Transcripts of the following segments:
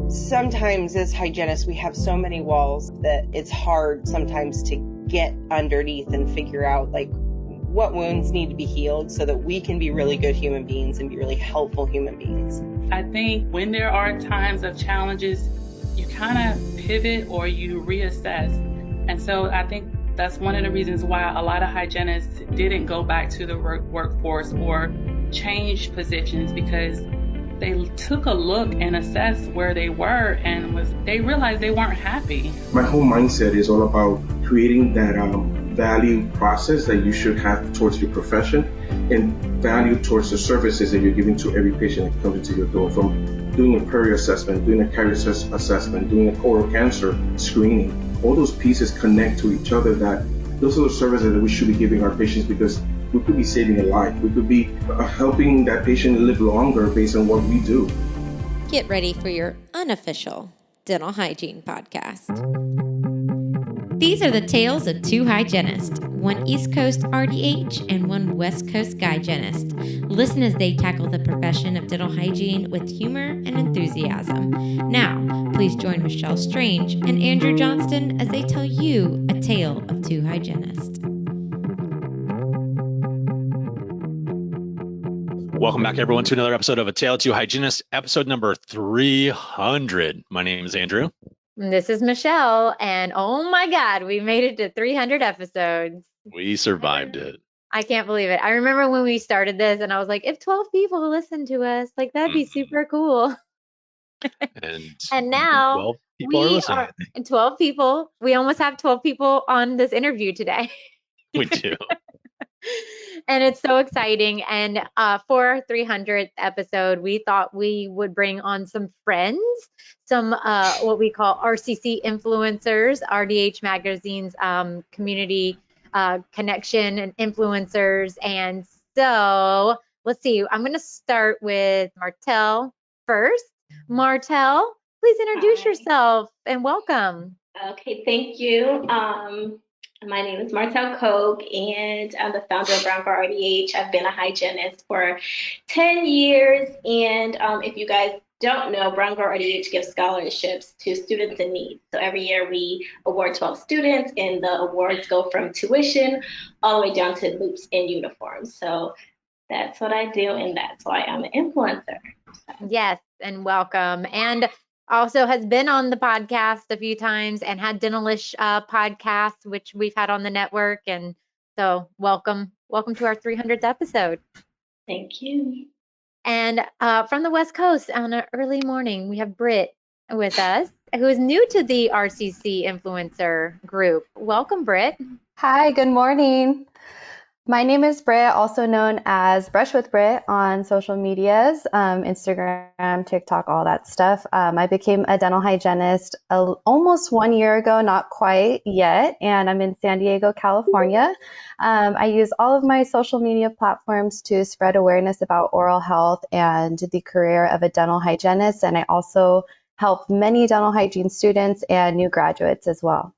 Sometimes as hygienists, we have so many walls that it's hard sometimes to get underneath and figure out like what wounds need to be healed so that we can be really good human beings and be really helpful human beings. I think when there are times of challenges, you kind of pivot or you reassess. And so I think that's one of the reasons why a lot of hygienists didn't go back to the workforce or change positions, because they took a look and assessed where they were and they realized they weren't happy. My whole mindset is all about creating that value process that you should have towards your profession and value towards the services that you're giving to every patient that comes into your door, from doing a peri assessment, doing a carrier assessment, doing a oral cancer screening. All those pieces connect to each other. That those are the services that we should be giving our patients, because we could be saving a life. We could be helping that patient live longer based on what we do. Get ready for your unofficial dental hygiene podcast. These are the tales of two hygienists, one East Coast RDH and one West Coast hygienist. Listen as they tackle the profession of dental hygiene with humor and enthusiasm. Now, please join Michelle Strange and Andrew Johnston as they tell you a tale of two hygienists. Welcome back, everyone, to another episode of A Tale of Two Hygienists, episode number 300. My name is Andrew. This is Michelle, and oh my God, we made it to 300 episodes. We survived it. I can't believe it. I remember when we started this, and I was like, if 12 people listen to us, like that'd be super cool. And now 12 people are listening. 12 people. We almost have 12 people on this interview today. We do. And it's so exciting. And for our 300th episode, we thought we would bring on some friends, some what we call RCC Influencers, RDH Magazine's community connection and influencers. And so let's see, I'm going to start with Martelle first. Martelle, please introduce yourself and welcome. Okay, thank you. My name is Martelle Coke, and I'm the founder of Dunbar RDH. I've been a hygienist for 10 years, and if you guys don't know, Dunbar RDH gives scholarships to students in need. So every year we award 12 students, and the awards go from tuition all the way down to loops and uniforms. So that's what I do, and that's why I'm an influencer. Yes, and welcome. And also has been on the podcast a few times and had Dentalish podcasts, which we've had on the network. And so welcome to our 300th episode. Thank you. And from the West Coast on an early morning, we have Britt with us, who is new to the RCC Influencer group. Welcome, Britt. Hi, good morning. My name is Britt, also known as Brush with Britt on social medias, Instagram, TikTok, all that stuff. I became a dental hygienist almost 1 year ago, not quite yet, and I'm in San Diego, California. I use all of my social media platforms to spread awareness about oral health and the career of a dental hygienist, and I also help many dental hygiene students and new graduates as well.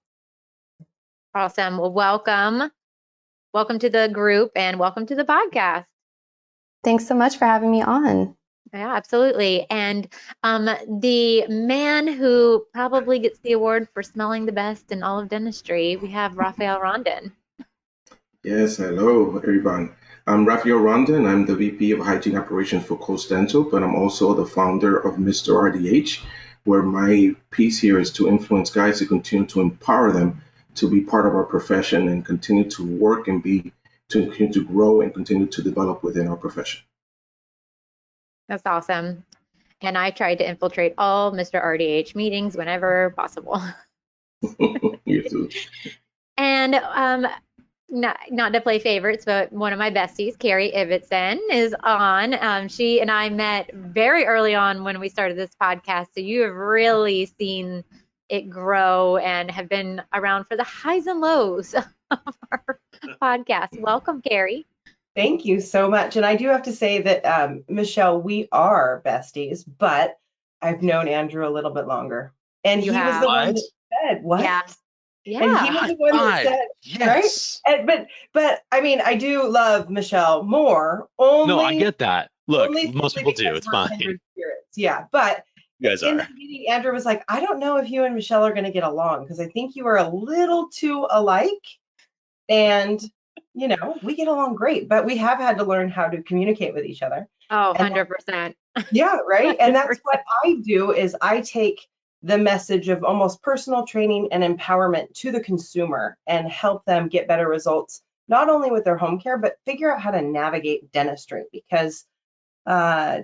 Awesome. Well, welcome. Welcome to the group and welcome to the podcast. Thanks so much for having me on. Yeah, absolutely. And the man who probably gets the award for smelling the best in all of dentistry, we have Rafael Rondon. Yes, hello, everyone. I'm Rafael Rondon. I'm the VP of Hygiene Operations for Coast Dental, but I'm also the founder of Mr. RDH, where my piece here is to influence guys to continue to empower them to be part of our profession and continue to work and to continue to grow and continue to develop within our profession. That's awesome. And I tried to infiltrate all Mr. RDH meetings whenever possible. You too. And not to play favorites, but one of my besties, Carrie Ibbetson, is on. She and I met very early on when we started this podcast. So you have really seen it grow and have been around for the highs and lows of our podcast. Welcome, Carrie. Thank you so much. And I do have to say that, Michelle, we are besties, but I've known Andrew a little bit longer. And he was the one that said, what? Yeah. And he was the one that said, yes. Right? But I mean, I do love Michelle more. No, I get that. Look, most people do. It's fine. Yeah, but You guys in are. the beginning, Andrew was like, I don't know if you and Michelle are going to get along because I think you are a little too alike. And, we get along great, but we have had to learn how to communicate with each other. Oh, And 100%. yeah, right. 100%. And that's what I do is I take the message of almost personal training and empowerment to the consumer and help them get better results, not only with their home care, but figure out how to navigate dentistry. Because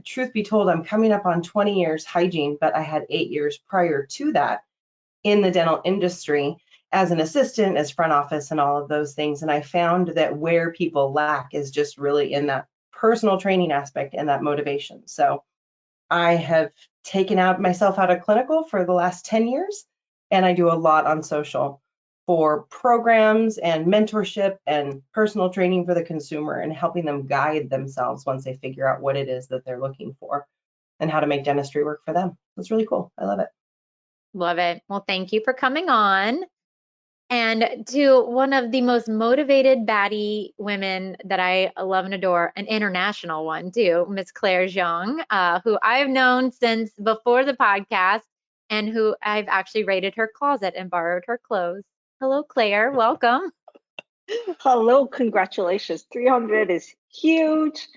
truth be told, I'm coming up on 20 years hygiene, but I had 8 years prior to that in the dental industry as an assistant, as front office and all of those things. And I found that where people lack is just really in that personal training aspect and that motivation. So I have taken myself out of clinical for the last 10 years, and I do a lot on social for programs and mentorship and personal training for the consumer and helping them guide themselves once they figure out what it is that they're looking for and how to make dentistry work for them. It's really cool. I love it. Love it. Well, thank you for coming on. And to one of the most motivated baddie women that I love and adore, an international one too, Miss Claire Jeong, who I've known since before the podcast and who I've actually raided her closet and borrowed her clothes. Hello, Claire. Welcome. Hello, congratulations. 300 is huge.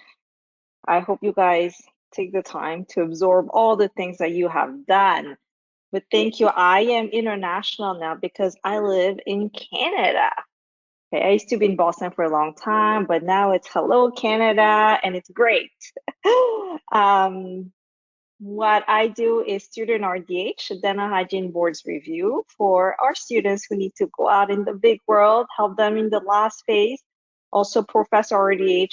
I hope you guys take the time to absorb all the things that you have done. But thank you. I am international now because I live in Canada. Okay, I used to be in Boston for a long time, but now it's hello Canada, and it's great. What I do is student RDH, Dental Hygiene Boards Review, for our students who need to go out in the big world, help them in the last phase. Also Professor RDH,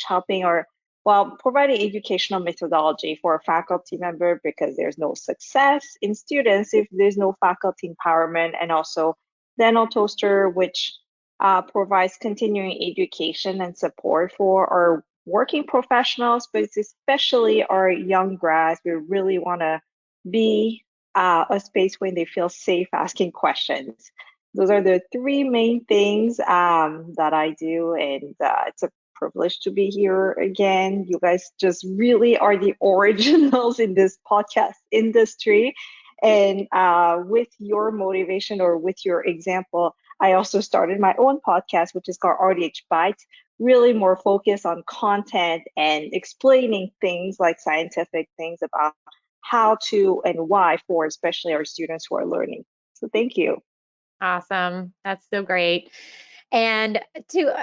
providing educational methodology for a faculty member because there's no success in students if there's no faculty empowerment, and also Dental Toaster, which provides continuing education and support for our working professionals, but especially our young grads. We really want to be a space where they feel safe asking questions. Those are the three main things that I do, and it's a privilege to be here again. You guys just really are the originals in this podcast industry, and with your motivation or with your example, I also started my own podcast, which is called RDH Bites, really more focused on content and explaining things like scientific things about how to and why for especially our students who are learning. So thank you. Awesome. That's so great. And to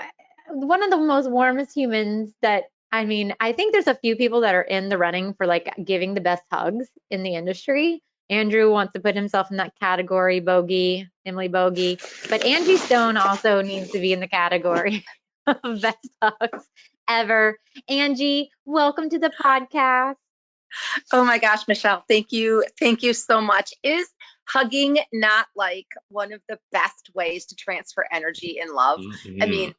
one of the most warmest humans that, I think there's a few people that are in the running for like giving the best hugs in the industry. Andrew wants to put himself in that category, Emily Bogey, but Angie Stone also needs to be in the category of best hugs ever. Angie, welcome to the podcast. Oh my gosh, Michelle, thank you. Thank you so much. Is hugging not like one of the best ways to transfer energy and love? Mm-hmm. I mean,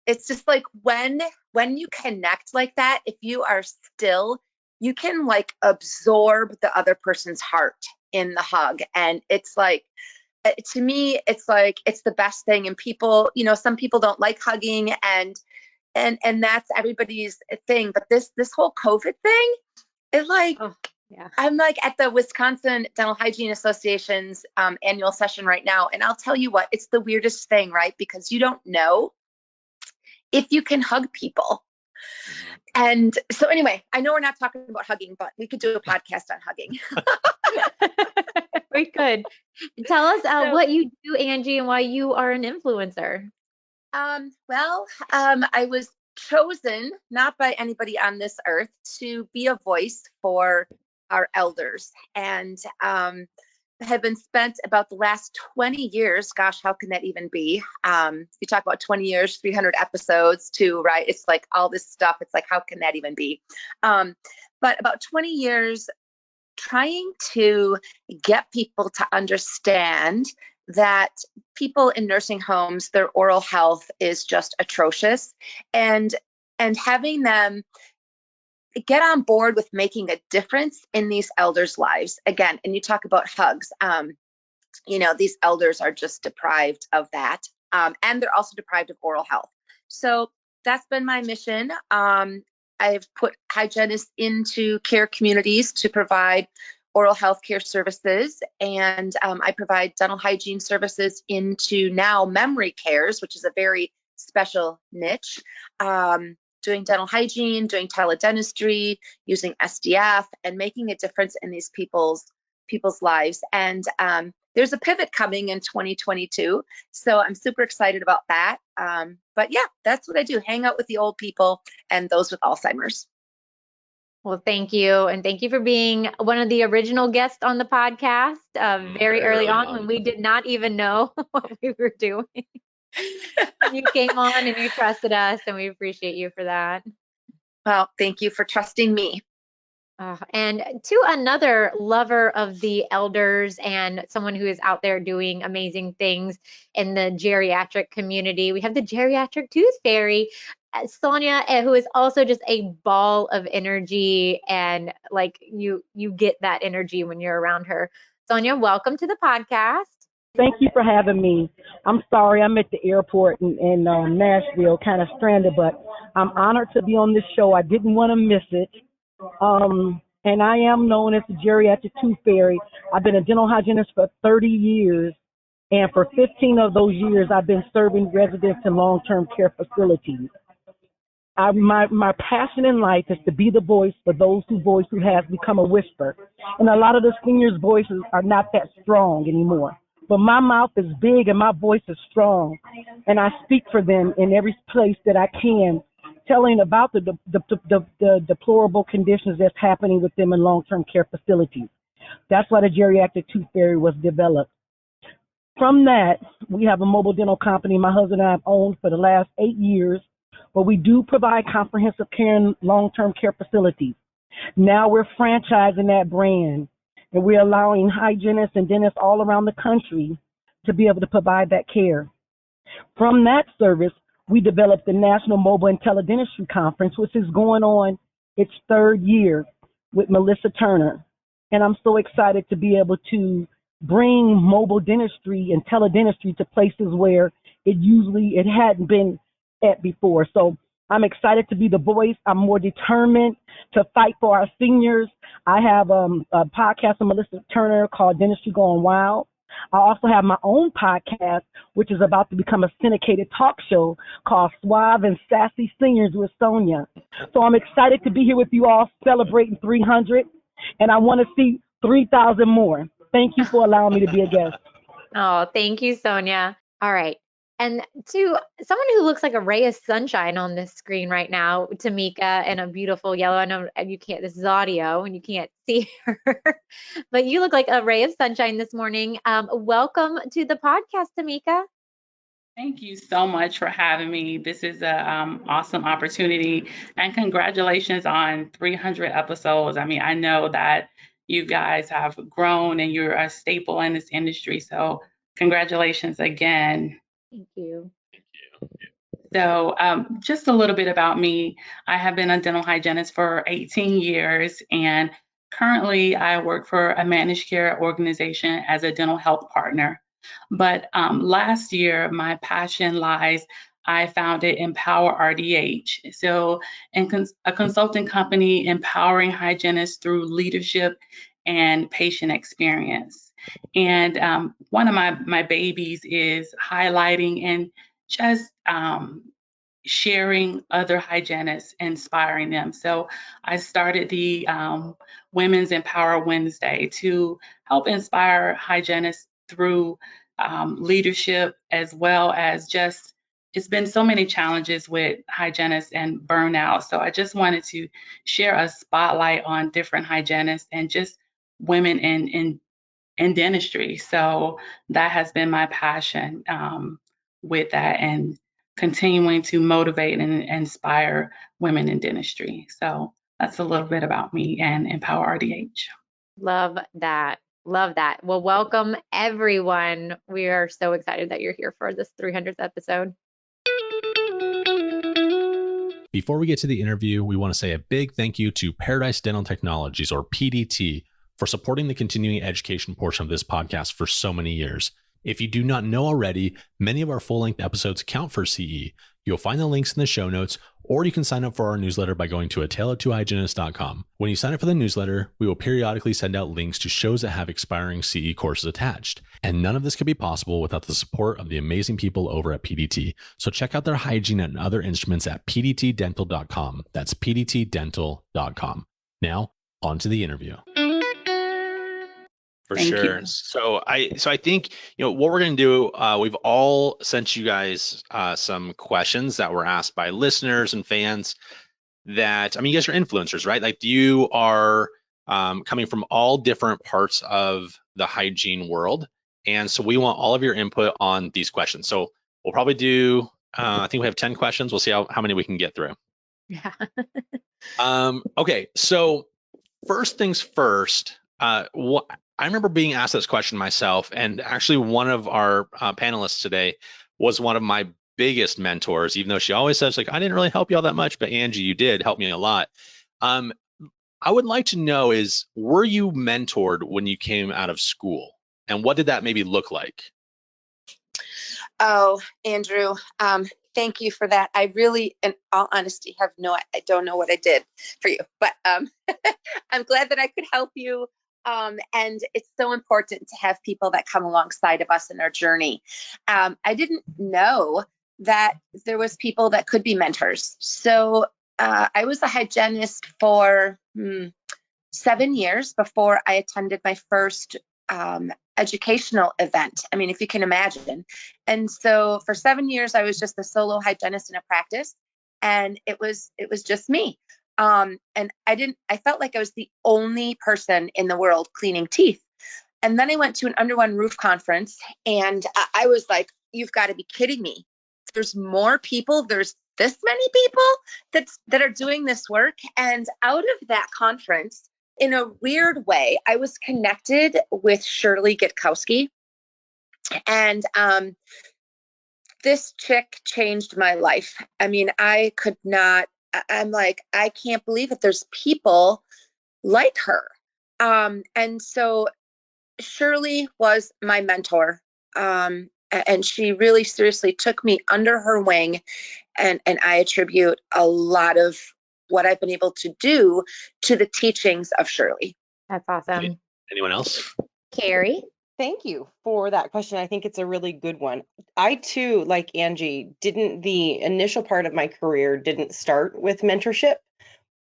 it's just like when you connect like that, if you are still, you can like absorb the other person's heart in the hug. And it's like, to me, it's like, it's the best thing. And people, some people don't like hugging and that's everybody's thing. But this whole COVID thing, it like, yeah. I'm like at the Wisconsin Dental Hygiene Association's annual session right now. And I'll tell you what, it's the weirdest thing, right? Because you don't know if you can hug people. And so anyway, I know we're not talking about hugging, but we could do a podcast on hugging. We could. Tell us what you do, Angie, and why you are an influencer. I was chosen, not by anybody on this earth, to be a voice for our elders, and have been spent about the last 20 years. Gosh, how can that even be? You talk about 20 years, 300 episodes too, right? It's like all this stuff. It's like, how can that even be? But about 20 years trying to get people to understand that people in nursing homes, their oral health is just atrocious, and having them get on board with making a difference in these elders' lives. Again, and you talk about hugs, these elders are just deprived of that. And they're also deprived of oral health. So that's been my mission. I've put hygienists into care communities to provide oral health care services, and I provide dental hygiene services into now memory cares, which is a very special niche. Doing dental hygiene, doing teledentistry, using SDF, and making a difference in these people's lives. And there's a pivot coming in 2022, so I'm super excited about that. But yeah, that's what I do: hang out with the old people and those with Alzheimer's. Well, thank you. And thank you for being one of the original guests on the podcast very early on when we did not even know what we were doing. You came on and you trusted us, and we appreciate you for that. Well, thank you for trusting me. And to another lover of the elders and someone who is out there doing amazing things in the geriatric community, we have the geriatric tooth fairy, Sonya, who is also just a ball of energy, and like you get that energy when you're around her. Sonya, welcome to the podcast. Thank you for having me. I'm sorry, I'm at the airport in Nashville, kind of stranded, but I'm honored to be on this show. I didn't want to miss it. And I am known as the geriatric tooth fairy. I've been a dental hygienist for 30 years, and for 15 of those years, I've been serving residents in long-term care facilities. My passion in life is to be the voice for those whose voice who has become a whisper. And a lot of the seniors' voices are not that strong anymore. But my mouth is big and my voice is strong. And I speak for them in every place that I can, telling about the deplorable conditions that's happening with them in long-term care facilities. That's why the geriatric tooth fairy was developed. From that, we have a mobile dental company my husband and I have owned for the last 8 years. But we do provide comprehensive care in long-term care facilities. Now we're franchising that brand, and we're allowing hygienists and dentists all around the country to be able to provide that care. From that service, we developed the National Mobile and Teledentistry Conference, which is going on its 3rd year with Melissa Turner. And I'm so excited to be able to bring mobile dentistry and teledentistry to places where it hadn't been at before. So I'm excited to be the voice. I'm more determined to fight for our seniors. I have a podcast with Melissa Turner called Dentistry Going Wild. I also have my own podcast, which is about to become a syndicated talk show called Suave and Sassy Seniors with Sonya. So I'm excited to be here with you all celebrating 300, and I want to see 3,000 more. Thank you for allowing me to be a guest. Oh, thank you, Sonya. All right. And to someone who looks like a ray of sunshine on this screen right now, Tameka, in a beautiful yellow. I know you can't, this is audio and you can't see her, but you look like a ray of sunshine this morning. Welcome to the podcast, Tameka. Thank you so much for having me. This is an awesome opportunity, and congratulations on 300 episodes. I mean, I know that you guys have grown and you're a staple in this industry. So congratulations again. Thank you. So just a little bit about me. I have been a dental hygienist for 18 years, and currently I work for a managed care organization as a dental health partner. But last year, my passion lies, I founded Empower RDH. So a consulting company empowering hygienists through leadership and patient experience. And one of my babies is highlighting and just sharing other hygienists, inspiring them. So I started the Women's Empower Wednesday to help inspire hygienists through leadership, as well as just, it's been so many challenges with hygienists and burnout. So I just wanted to share a spotlight on different hygienists and just women in dentistry. So that has been my passion with that, and continuing to motivate and inspire women in dentistry. So that's a little bit about me and Empower RDH. Love that. Love that. Well, welcome everyone. We are so excited that you're here for this 300th episode. Before we get to the interview, we want to say a big thank you to Paradise Dental Technologies, or PDT, for supporting the continuing education portion of this podcast for so many years. If you do not know already, many of our full-length episodes count for CE. You'll find the links in the show notes, or you can sign up for our newsletter by going to taleoftwohygienists.com. When you sign up for the newsletter, we will periodically send out links to shows that have expiring CE courses attached. And none of this could be possible without the support of the amazing people over at PDT. So check out their hygiene and other instruments at pdtdental.com. That's pdtdental.com. Now, on to the interview. For Thank sure. you. So I think, what we're going to do, we've all sent you guys some questions that were asked by listeners and fans that, you guys are influencers, right? Like you are coming from all different parts of the hygiene world. And so we want all of your input on these questions. So we'll probably do, I think we have 10 questions. We'll see how many we can get through. Yeah. Okay. So first things first, I remember being asked this question myself, and actually one of our panelists today was one of my biggest mentors, even though she always says, like, I didn't really help you all that much, but Angie, you did help me a lot. I would like to know is, were you mentored when you came out of school? And what did that maybe look like? Oh, Andrew, thank you for that. I really, in all honesty, I don't know what I did for you, but I'm glad that I could help you. And it's so important to have people that come alongside of us in our journey. I didn't know that there was people that could be mentors. So I was a hygienist for 7 years before I attended my first educational event. If you can imagine. And so for 7 years, I was just a solo hygienist in a practice, and it was just me. And I felt like I was the only person in the world cleaning teeth. And then I went to an under one roof conference, and I was like, you've got to be kidding me. There's more people. There's this many people that are doing this work. And out of that conference, in a weird way, I was connected with Shirley Gitkowski. And this chick changed my life. I'm like, I can't believe that there's people like her. And so Shirley was my mentor. And she really seriously took me under her wing. And I attribute a lot of what I've been able to do to the teachings of Shirley. That's awesome. Anyone else? Carrie? Thank you for that question. I think it's a really good one. I too, like Angie, the initial part of my career didn't start with mentorship,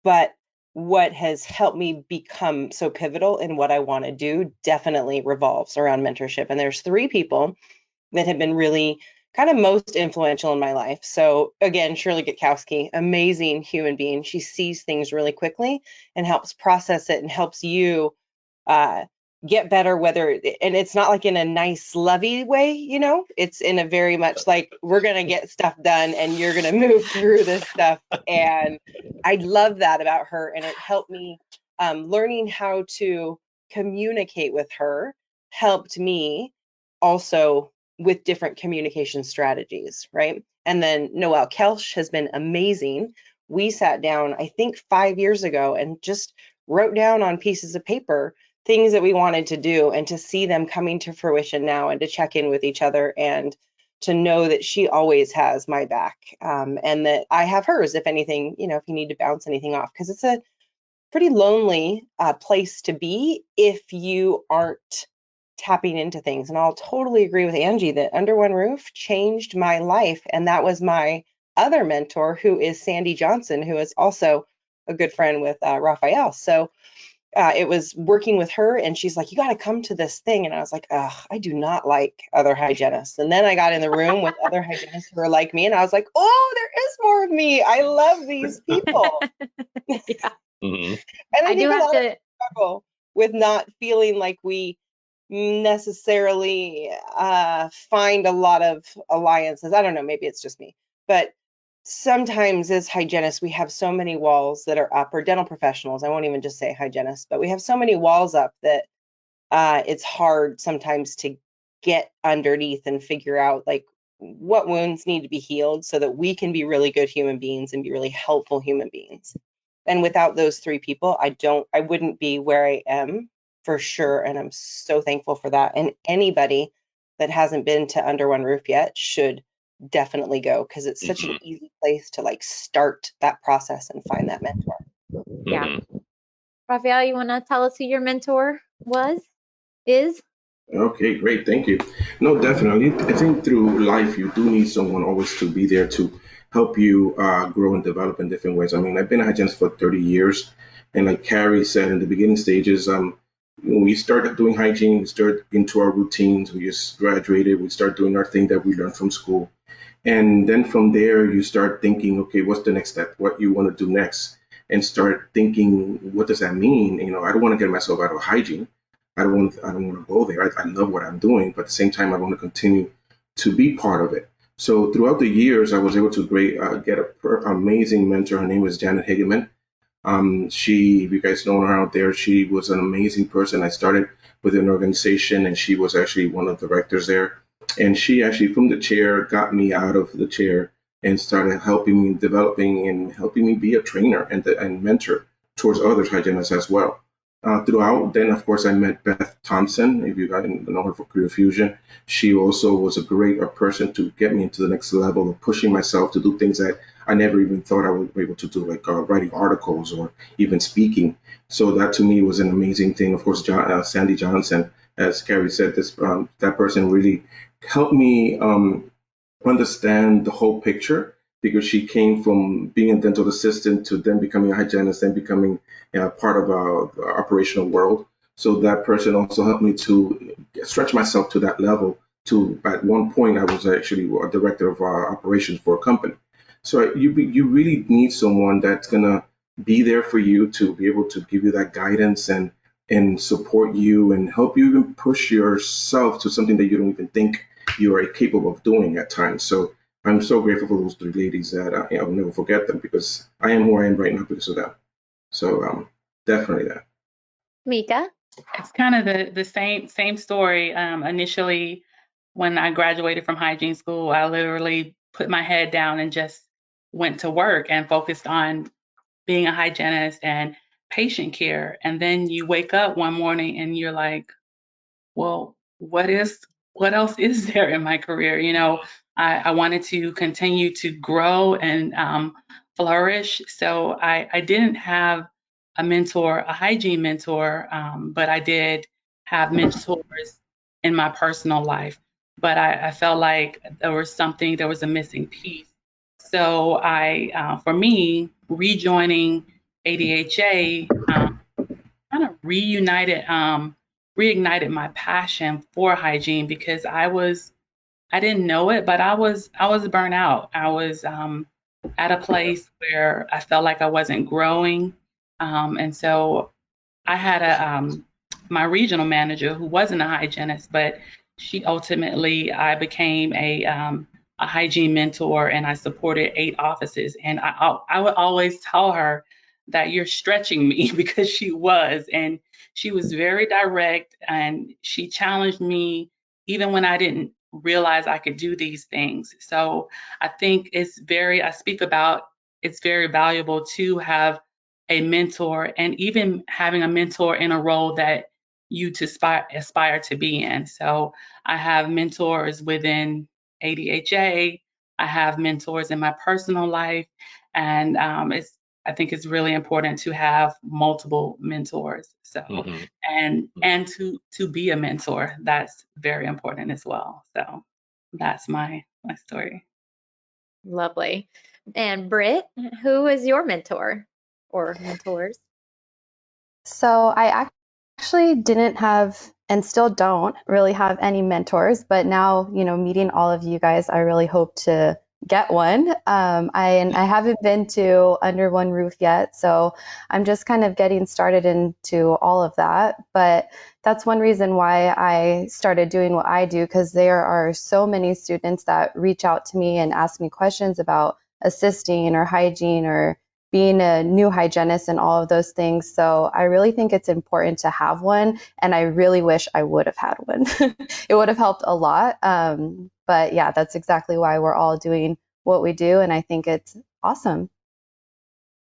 but what has helped me become so pivotal in what I want to do definitely revolves around mentorship. And there's 3 people that have been really kind of most influential in my life. So again, Shirley Gitkowski, amazing human being. She sees things really quickly and helps process it and helps you get better, and it's not like in a nice lovey way, it's in a very much like, we're going to get stuff done and you're going to move through this stuff. And I love that about her. And it helped me learning how to communicate with her helped me also with different communication strategies, right? And then Noelle Kelch has been amazing. We sat down, I think 5 years ago, and just wrote down on pieces of paper things that we wanted to do, and to see them coming to fruition now, and to check in with each other, and to know that she always has my back, and that I have hers if anything, if you need to bounce anything off, because it's a pretty lonely place to be if you aren't tapping into things. And I'll totally agree with Angie that Under One Roof changed my life, and that was my other mentor, who is Sandy Johnson, who is also a good friend with Rafael. So it was working with her, and she's like, you got to come to this thing. And I was like, I do not like other hygienists. And then I got in the room with other hygienists who are like me, and I was like, oh, there is more of me. I love these people. Yeah. Mm-hmm. And I do have to struggle with not feeling like we necessarily find a lot of alliances. I don't know, maybe it's just me, but sometimes as hygienists, we have so many walls that are up, or dental professionals, I won't even just say hygienists, but we have so many walls up that it's hard sometimes to get underneath and figure out like what wounds need to be healed so that we can be really good human beings and be really helpful human beings. And without those 3 people, I wouldn't be where I am for sure. And I'm so thankful for that. And anybody that hasn't been to Under One Roof yet should definitely go, because it's such an easy place to like start that process and find that mentor. Yeah. Rafael, you want to tell us who your mentor is? Okay, great. Thank you. No, definitely. I think through life, you do need someone always to be there to help you grow and develop in different ways. I mean, I've been a hygienist for 30 years. And like Carrie said in the beginning stages, when we started doing hygiene, we started into our routines. We just graduated. We start doing our thing that we learned from school. And then from there, you start thinking, okay, what's the next step? What you want to do next? And start thinking, what does that mean? You know, I don't want to get myself out of hygiene. I don't want to go there. I love what I'm doing, but at the same time, I want to continue to be part of it. So throughout the years, I was able to get an amazing mentor. Her name was Janet Hageman. If you guys know her out there, she was an amazing person. I started with an organization, and she was actually one of the directors there. And she actually, from the chair, got me out of the chair and started helping me, developing and helping me be a trainer and mentor towards other hygienists as well. Throughout, then of course I met Beth Thompson. If you guys know her for Career Fusion, she also was a great person to get me into the next level of pushing myself to do things that I never even thought I would be able to do, like writing articles or even speaking. So that to me was an amazing thing. Of course, Sandy Johnson, as Carrie said, that person really helped me understand the whole picture, because she came from being a dental assistant to then becoming a hygienist, then becoming part of the operational world. So that person also helped me to stretch myself to that level. At one point, I was actually a director of operations for a company. So you really need someone that's gonna be there for you, to be able to give you that guidance and support you and help you even push yourself to something that you don't even think you are capable of doing at times. So I'm so grateful for those three ladies that I will never forget them, because I am who I am right now because of them. So definitely that. Mika? It's kind of the same story. Initially, when I graduated from hygiene school, I literally put my head down and just went to work and focused on being a hygienist and patient care. And then you wake up one morning and you're like, well, what else is there in my career? You know, I wanted to continue to grow and flourish. So I didn't have a mentor, a hygiene mentor, but I did have mentors in my personal life. But I felt like there was a missing piece. So for me, rejoining ADHA kind of reignited my passion for hygiene, because I didn't know it, but I was burnt out. I was at a place where I felt like I wasn't growing, and so I had my regional manager who wasn't a hygienist, but I became a hygiene mentor, and I supported 8 offices, and I would always tell her that you're stretching me, because she was, and she was very direct, and she challenged me even when I didn't realize I could do these things. So I think it's very valuable to have a mentor, and even having a mentor in a role that you aspire to be in. So I have mentors within ADHA, I have mentors in my personal life, and I think it's really important to have multiple mentors. So and to be a mentor, that's very important as well. So that's my story. Lovely. And Britt, who is your mentor or mentors? So I actually didn't have, and still don't really have, any mentors, but now, meeting all of you guys, I really hope to get one. I haven't been to Under One Roof yet, so I'm just kind of getting started into all of that. But that's one reason why I started doing what I do, because there are so many students that reach out to me and ask me questions about assisting or hygiene or being a new hygienist and all of those things. So I really think it's important to have one, and I really wish I would have had one. It would have helped a lot. But yeah, that's exactly why we're all doing what we do, and I think it's awesome.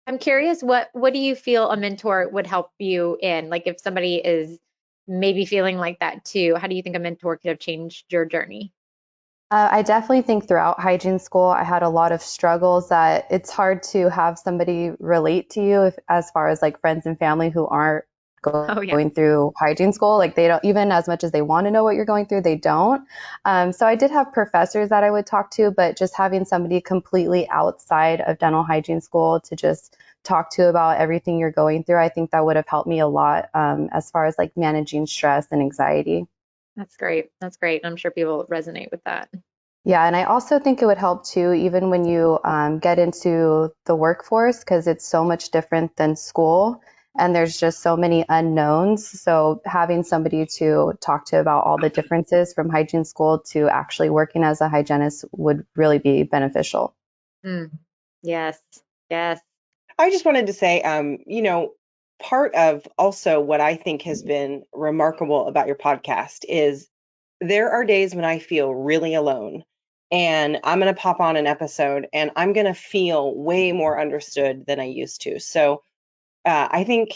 I'm curious, what do you feel a mentor would help you in? Like if somebody is maybe feeling like that too. How do you think a mentor could have changed your journey? I definitely think throughout hygiene school, I had a lot of struggles that it's hard to have somebody relate to you as far as like friends and family who aren't going through hygiene school. Like they don't, even as much as they want to know what you're going through, they don't. So I did have professors that I would talk to, but just having somebody completely outside of dental hygiene school to just talk to about everything you're going through, I think that would have helped me a lot as far as like managing stress and anxiety. That's great. That's great. I'm sure people resonate with that. Yeah, and I also think it would help too, even when you get into the workforce, because it's so much different than school and there's just so many unknowns. So having somebody to talk to about all the differences from hygiene school to actually working as a hygienist would really be beneficial. Yes, yes. I just wanted to say, part of also what I think has been remarkable about your podcast is there are days when I feel really alone, and I'm going to pop on an episode and I'm going to feel way more understood than I used to. So I think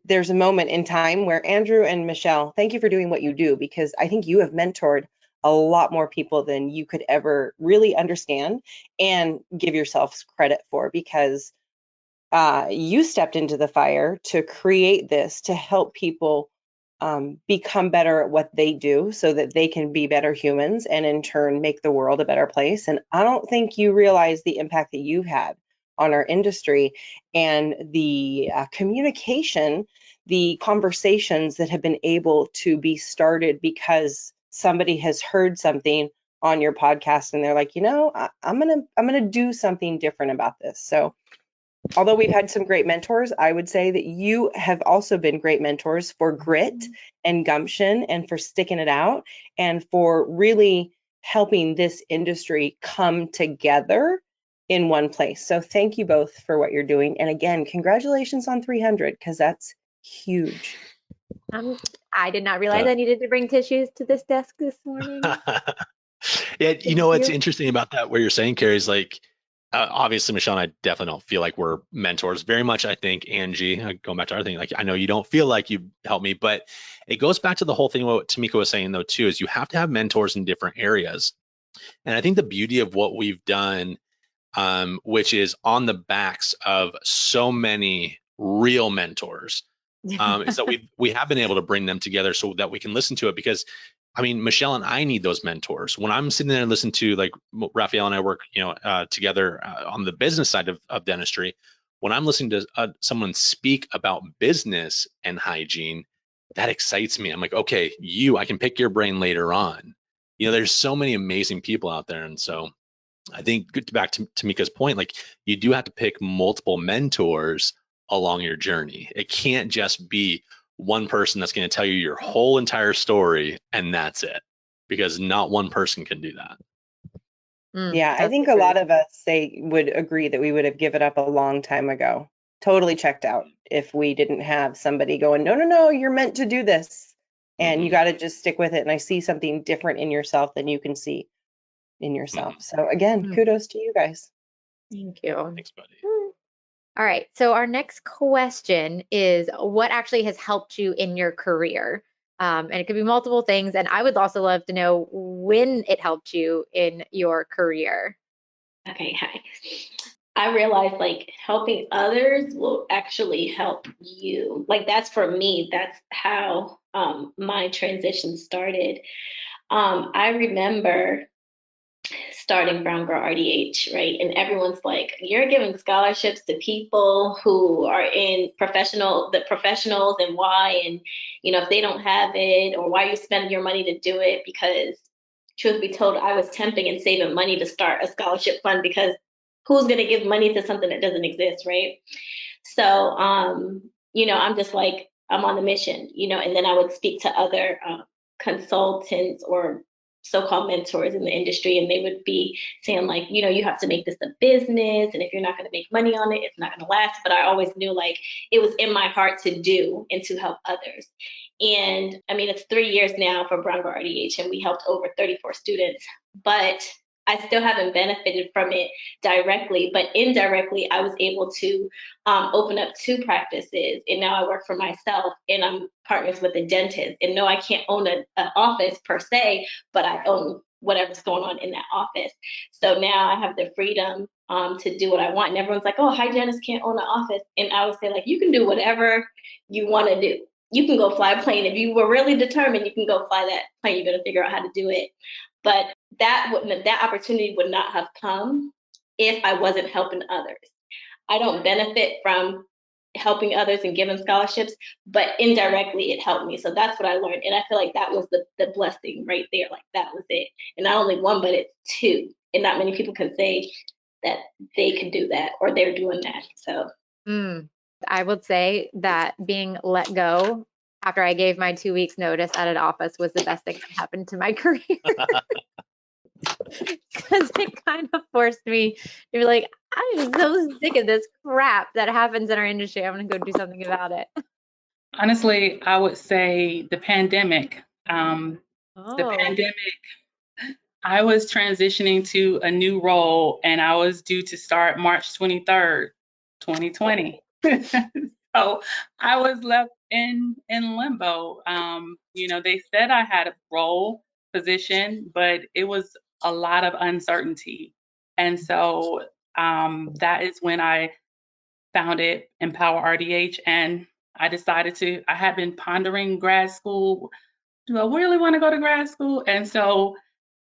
there's a moment in time where Andrew and Michelle, thank you for doing what you do, because I think you have mentored a lot more people than you could ever really understand and give yourselves credit for, because you stepped into the fire to create this, to help people become better at what they do so that they can be better humans and in turn make the world a better place. And I don't think you realize the impact that you've had on our industry and the communication, the conversations that have been able to be started because somebody has heard something on your podcast and they're like, I'm gonna do something different about this. So although we've had some great mentors, I would say that you have also been great mentors for grit and gumption and for sticking it out and for really helping this industry come together in one place. So thank you both for what you're doing. And again, congratulations on 300, because that's huge. I did not realize I needed to bring tissues to this desk this morning. Yeah, what's interesting about that, what you're saying, Carrie, is like, obviously, Michelle and I definitely don't feel like we're mentors. Very much, I think, Angie, going back to our thing, like, I know you don't feel like you helped me, but it goes back to the whole thing what Tameka was saying, though, too, is you have to have mentors in different areas. And I think the beauty of what we've done, which is on the backs of so many real mentors, is that we have been able to bring them together so that we can listen to it. Because I mean, Michelle and I need those mentors. When I'm sitting there and listening to, like, Rafael and I work, together on the business side of dentistry. When I'm listening to someone speak about business and hygiene, that excites me. I'm like, okay, I can pick your brain later on. There's so many amazing people out there. And so I think, back to Tameka's point, like, you do have to pick multiple mentors along your journey. It can't just be one person that's going to tell you your whole entire story and that's it, because not one person can do that. Yeah, I think a lot of us would agree that we would have given up a long time ago, totally checked out, if we didn't have somebody going, no, you're meant to do this and you got to just stick with it. And I see something different in yourself than you can see in yourself. So again, kudos to you guys. Thank you. Thanks, buddy. All right. So our next question is, what actually has helped you in your career? And it could be multiple things. And I would also love to know when it helped you in your career. Okay, hi. I realized, like, helping others will actually help you. Like, that's for me. That's how my transition started. I remember starting Brown Girl RDH, right? And everyone's like, you're giving scholarships to people who are in the professionals, and why, and if they don't have it, or why are you spending your money to do it? Because truth be told, I was temping and saving money to start a scholarship fund, because who's going to give money to something that doesn't exist, right? So, I'm just like, I'm on the mission, and then I would speak to other consultants or so-called mentors in the industry, and they would be saying, like, you have to make this a business, and if you're not going to make money on it, it's not going to last. But I always knew, like, it was in my heart to do and to help others. And I mean, it's 3 years now for Brown Girl RDH, and we helped over 34 students. But I still haven't benefited from it directly, but indirectly, I was able to open up 2 practices, and now I work for myself, and I'm partners with a dentist. And no, I can't own an office per se, but I own whatever's going on in that office. So now I have the freedom to do what I want. And everyone's like, "Oh, hygienists can't own an office," and I would say, like, you can do whatever you want to do. You can go fly a plane if you were really determined. You can go fly that plane. You got to figure out how to do it. But that opportunity would not have come if I wasn't helping others. I don't benefit from helping others and giving scholarships, but indirectly it helped me. So that's what I learned. And I feel like that was the blessing right there. Like that was it. And not only 1, but it's 2. And not many people can say that they can do that or they're doing that. So I would say that being let go after I gave my 2 weeks notice at an office was the best thing that happened to my career. Because it kind of forced me to be like, I'm so sick of this crap that happens in our industry. I'm going to go do something about it. Honestly, I would say the pandemic. The Oh, pandemic, I was transitioning to a new role, and I was due to start March 23rd, 2020. So I was left in limbo. They said I had a role position, but it was a lot of uncertainty. And so that is when I founded Empower RDH, and I decided I had been pondering grad school. Do I really want to go to grad school? And so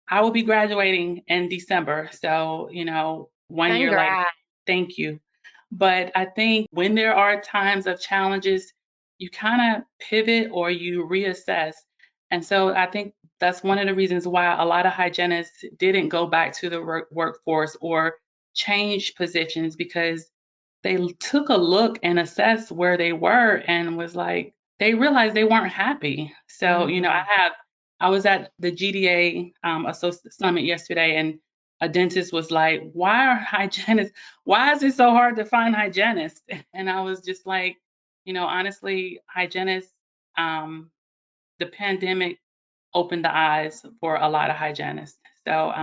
I will be graduating in December. So, 1 year later. congrats. Thank you. But I think when there are times of challenges, you kind of pivot or you reassess. And so I think that's one of the reasons why a lot of hygienists didn't go back to the workforce or change positions, because they took a look and assessed where they were and was like, they realized they weren't happy. So, I was at the GDA Associate Summit yesterday, and a dentist was like, why is it so hard to find hygienists? And I was just like, honestly, hygienists, the pandemic opened the eyes for a lot of hygienists. So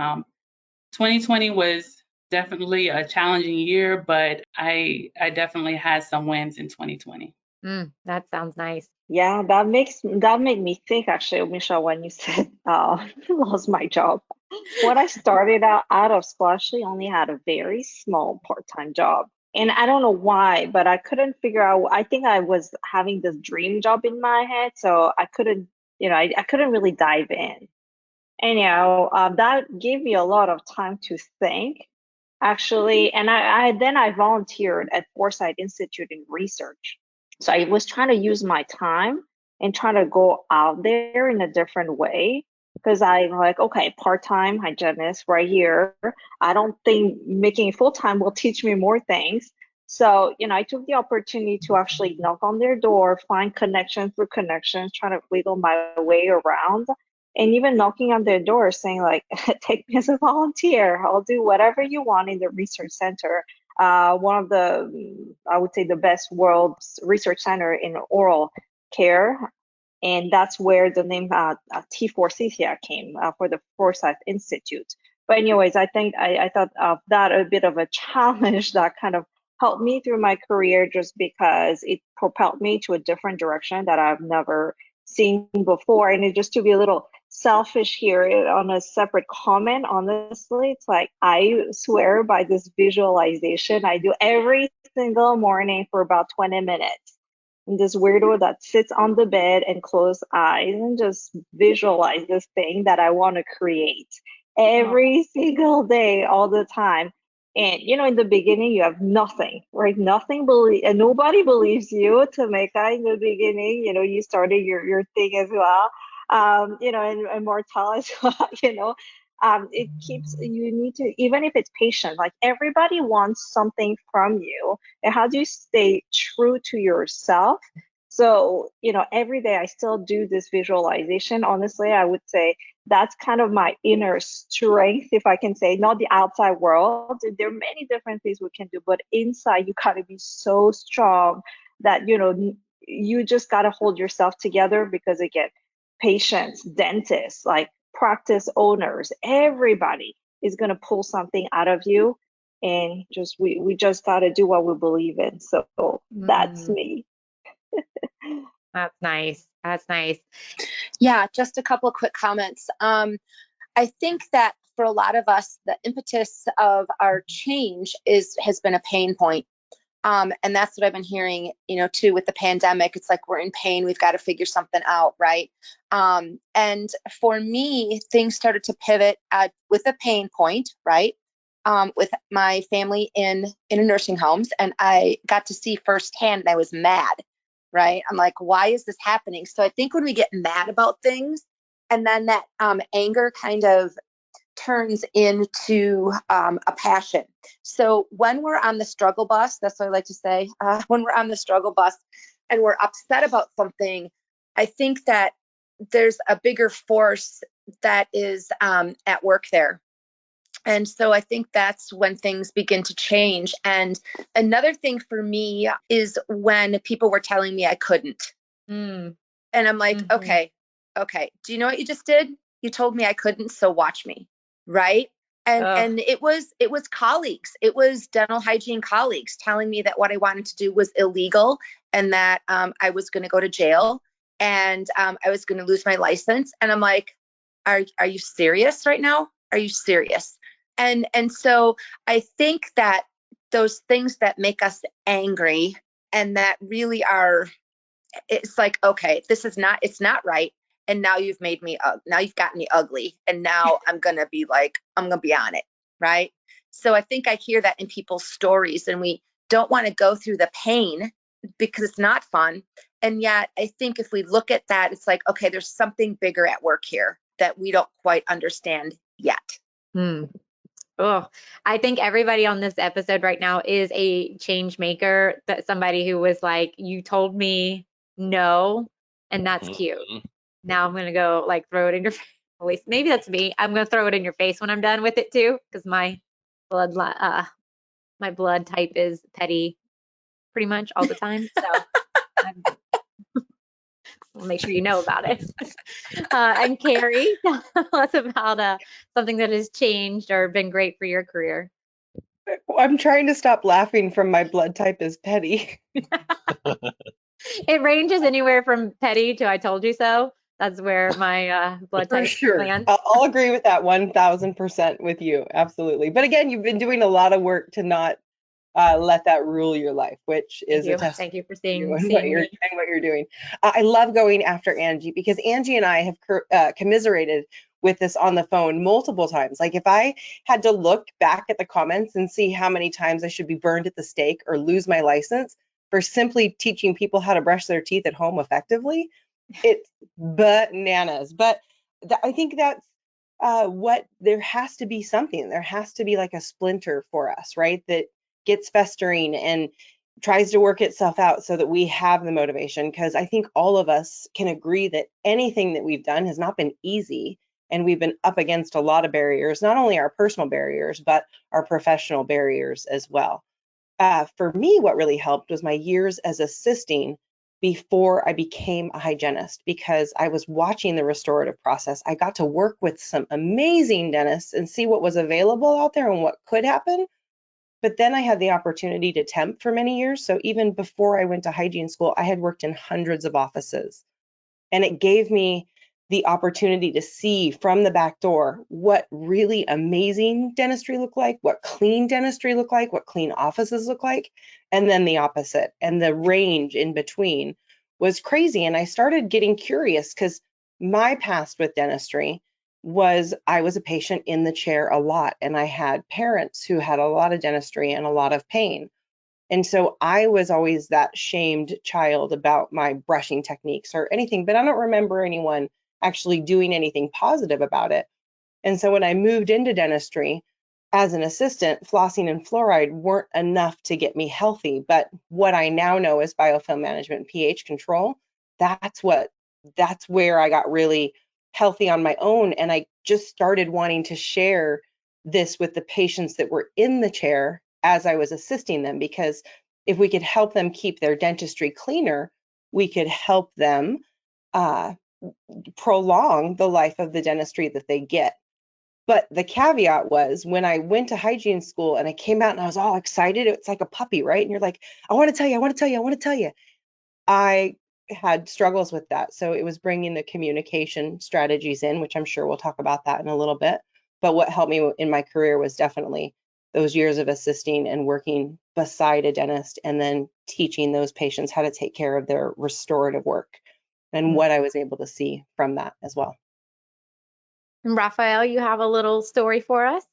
2020 was definitely a challenging year, but I definitely had some wins in 2020. That sounds nice. Yeah, that made me think actually, Michelle, when you said lost my job. When I started out of school, I actually only had a very small part-time job. And I don't know why, but I couldn't figure out. I think I was having this dream job in my head, so I couldn't, I couldn't really dive in. Anyhow, that gave me a lot of time to think, actually. And I volunteered at Foresight Institute in research. So I was trying to use my time and trying to go out there in a different way, because I'm like, okay, part-time hygienist right here. I don't think making it full-time will teach me more things. So, I took the opportunity to actually knock on their door, find connections through connections, trying to wiggle my way around, and even knocking on their door saying like, take me as a volunteer. I'll do whatever you want in the research center. One of the, I would say, the best world's research center in oral care. And that's where the name T4CCI came for the Forsyth Institute. But anyways, I think I thought of that a bit of a challenge that kind of helped me through my career, just because it propelled me to a different direction that I've never seen before. And it, just to be a little selfish here on a separate comment, honestly, it's like I swear by this visualization I do every single morning for about 20 minutes. And this weirdo that sits on the bed and close eyes and just visualize this thing that I want to create every single day, all the time. And in the beginning you have nothing, right? And nobody believes you, Tameka. In the beginning, you started your thing as well. And Martelle as well, it keeps, you need to, even if it's patient, like everybody wants something from you. And how do you stay true to yourself? So, every day I still do this visualization. Honestly, I would say that's kind of my inner strength, if I can say, not the outside world. There are many different things we can do, but inside you gotta be so strong that, you just gotta hold yourself together, because again, patients, dentists, like practice owners, everybody, is going to pull something out of you. And just we just got to do what we believe in. So that's me. That's nice. That's nice. Yeah, just a couple of quick comments. I think that for a lot of us, the impetus of our change has been a pain point. And that's what I've been hearing, too, with the pandemic. It's like we're in pain. We've got to figure something out, right? And for me, things started to pivot with a pain point, right? With my family in a nursing homes, and I got to see firsthand, and I was mad, right? I'm like, why is this happening? So I think when we get mad about things, and then that anger kind of turns into a passion. So when we're on the struggle bus, that's what I like to say, when we're on the struggle bus and we're upset about something, I think that there's a bigger force that is at work there. And so I think that's when things begin to change. And another thing for me is when people were telling me I couldn't. And I'm like, okay. Do you know what you just did? You told me I couldn't, so watch me. Right. And it was colleagues. It was dental hygiene colleagues telling me that what I wanted to do was illegal and that I was going to go to jail and I was going to lose my license. And I'm like, are you serious right now? Are you serious? And so I think that those things that make us angry and that really are, it's like, okay, it's not right. And now you've made me, now you've got me ugly. And now I'm going to be on it. Right. So I think I hear that in people's stories, and we don't want to go through the pain because it's not fun. And yet I think if we look at that, it's like, okay, there's something bigger at work here that we don't quite understand yet. Oh, I think everybody on this episode right now is a change maker, that somebody who was like, you told me no, and that's cute. Now I'm going to go like throw it in your face. At least maybe that's me. I'm going to throw it in your face when I'm done with it too, because my blood type is petty pretty much all the time. So I'll make sure you know about it. And Carrie, tell us about something that has changed or been great for your career. I'm trying to stop laughing from my blood type is petty. It ranges anywhere from petty to I told you so. That's where my blood type lands. I'll agree with that 1000% with you. Absolutely. But again, you've been doing a lot of work to not let that rule your life, which is a testament. Thank you for seeing what you're doing. I love going after Angie because Angie and I have commiserated with this on the phone multiple times. Like if I had to look back at the comments and see how many times I should be burned at the stake or lose my license for simply teaching people how to brush their teeth at home effectively, it's bananas. But I think that's there has to be something. There has to be like a splinter for us, right? That gets festering and tries to work itself out so that we have the motivation. Because I think all of us can agree that anything that we've done has not been easy. And we've been up against a lot of barriers, not only our personal barriers, but our professional barriers as well. For me, what really helped was my years as assisting before I became a hygienist, because I was watching the restorative process. I got to work with some amazing dentists and see what was available out there and what could happen. But then I had the opportunity to temp for many years. So even before I went to hygiene school, I had worked in hundreds of offices. And it gave me the opportunity to see from the back door what really amazing dentistry looked like, what clean dentistry looked like, what clean offices look like, and then the opposite. And the range in between was crazy. And I started getting curious because my past with dentistry was I was a patient in the chair a lot, and I had parents who had a lot of dentistry and a lot of pain. And so I was always that shamed child about my brushing techniques or anything, but I don't remember anyone actually doing anything positive about it. And so when I moved into dentistry as an assistant, flossing and fluoride weren't enough to get me healthy. But what I now know is biofilm management, pH control, that's where I got really healthy on my own. And I just started wanting to share this with the patients that were in the chair as I was assisting them, because if we could help them keep their dentistry cleaner, we could help them prolong the life of the dentistry that they get. But the caveat was when I went to hygiene school and I came out and I was all excited, it's like a puppy, right? And you're like, I want to tell you, I want to tell you, I want to tell you. I had struggles with that. So it was bringing the communication strategies in, which I'm sure we'll talk about that in a little bit. But what helped me in my career was definitely those years of assisting and working beside a dentist and then teaching those patients how to take care of their restorative work and what I was able to see from that as well. And Rafael, you have a little story for us?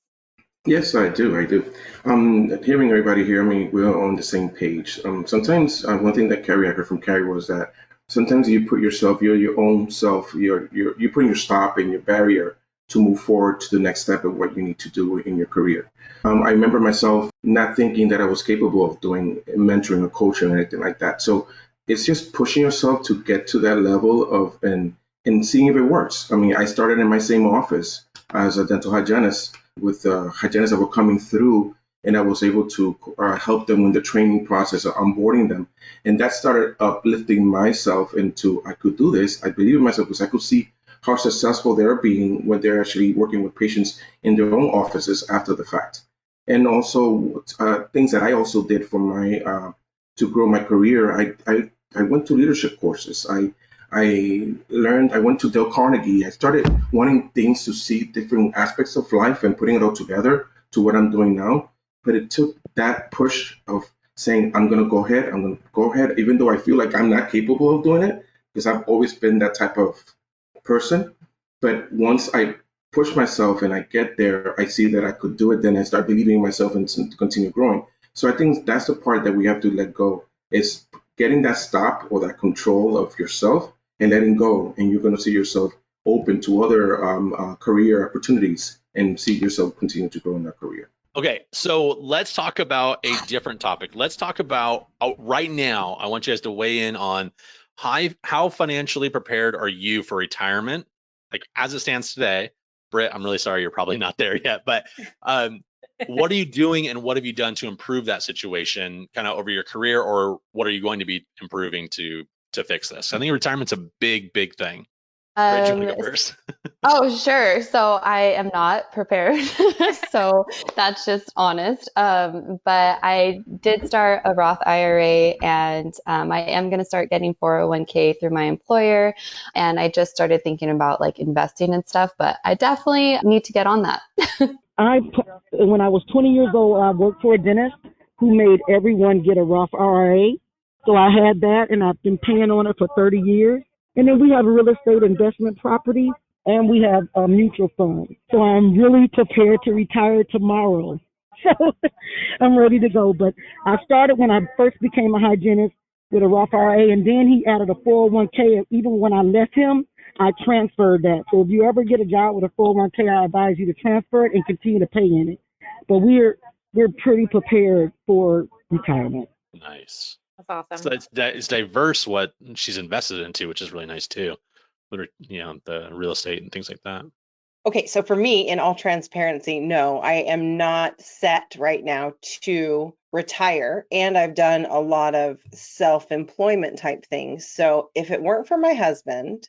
Yes, I do. I do. Hearing everybody here, I mean, we're on the same page. Sometimes one thing that I heard from Carrie was that sometimes you put yourself, your own self, you put your stop and your barrier to move forward to the next step of what you need to do in your career. I remember myself not thinking that I was capable of doing mentoring or coaching or anything like that. So it's just pushing yourself to get to that level of and seeing if it works. I mean, I started in my same office as a dental hygienist with hygienists that were coming through, and I was able to help them in the training process of onboarding them. And that started uplifting myself into, I could do this. I believe in myself because I could see how successful they're being when they're actually working with patients in their own offices after the fact. And also things that I also did for my to grow my career. I went to leadership courses. I went to Dale Carnegie. I started wanting things to see different aspects of life and putting it all together to what I'm doing now. But it took that push of saying, I'm going to go ahead, even though I feel like I'm not capable of doing it, because I've always been that type of person. But once I push myself and I get there, I see that I could do it. Then I start believing in myself and continue growing. So I think that's the part that we have to let go, is getting that stop or that control of yourself and letting go. And you're going to see yourself open to other career opportunities and see yourself continue to grow in that career. Okay, so let's talk about a different topic. Let's talk about right now. I want you guys to weigh in on how financially prepared are you for retirement? Like as it stands today, Britt, I'm really sorry you're probably not there yet, but what are you doing and what have you done to improve that situation kind of over your career, or what are you going to be improving to fix this? I think retirement's a big thing. Britt, you want to go first? Oh, sure. So I am not prepared. So that's just honest. But I did start a Roth IRA, and I am going to start getting 401k through my employer. And I just started thinking about like investing and stuff, but I definitely need to get on that. When I was 20 years old, I worked for a dentist who made everyone get a Roth IRA. So I had that, and I've been paying on it for 30 years. And then we have real estate investment property, and we have a mutual fund. So I'm really prepared to retire tomorrow. So I'm ready to go. But I started when I first became a hygienist with a Roth IRA, and then he added a 401k. And even when I left him, I transferred that. So if you ever get a job with a 401k, I advise you to transfer it and continue to pay in it. But we're pretty prepared for retirement. Nice. That's awesome. So it's diverse what she's invested into, which is really nice too. The real estate and things like that. Okay, so for me, in all transparency, no, I am not set right now to retire, and I've done a lot of self-employment type things. So if it weren't for my husband,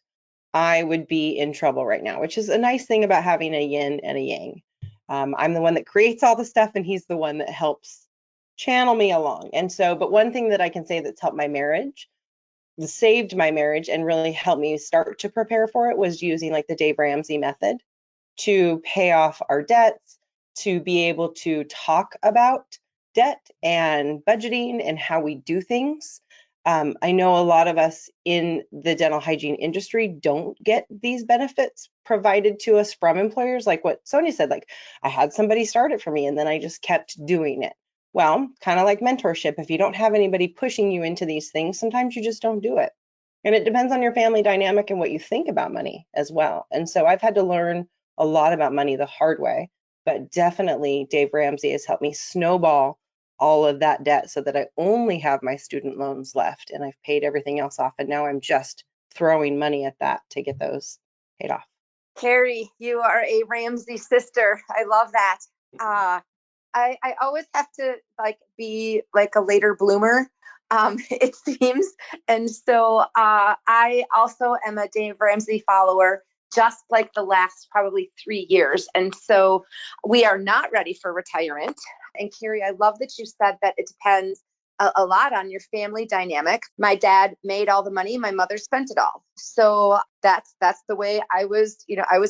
I would be in trouble right now, which is a nice thing about having a yin and a yang. I'm the one that creates all the stuff, and he's the one that helps channel me along. And so, but one thing that I can say that's helped my marriage, saved my marriage, and really helped me start to prepare for it was using like the Dave Ramsey method to pay off our debts, to be able to talk about debt and budgeting and how we do things. I know a lot of us in the dental hygiene industry don't get these benefits provided to us from employers, like what Sonya said, like I had somebody start it for me and then I just kept doing it. Well, kind of like mentorship, if you don't have anybody pushing you into these things, sometimes you just don't do it. And it depends on your family dynamic and what you think about money as well. And so I've had to learn a lot about money the hard way, but definitely Dave Ramsey has helped me snowball all of that debt so that I only have my student loans left and I've paid everything else off. And now I'm just throwing money at that to get those paid off. Carrie, you are a Ramsey sister. I love that. I always have to be like a later bloomer, it seems. And so I also am a Dave Ramsey follower. just like the last probably 3 years. And so we are not ready for retirement. And Carrie, I love that you said that it depends a lot on your family dynamic. My dad made all the money. My mother spent it all. So that's the way I was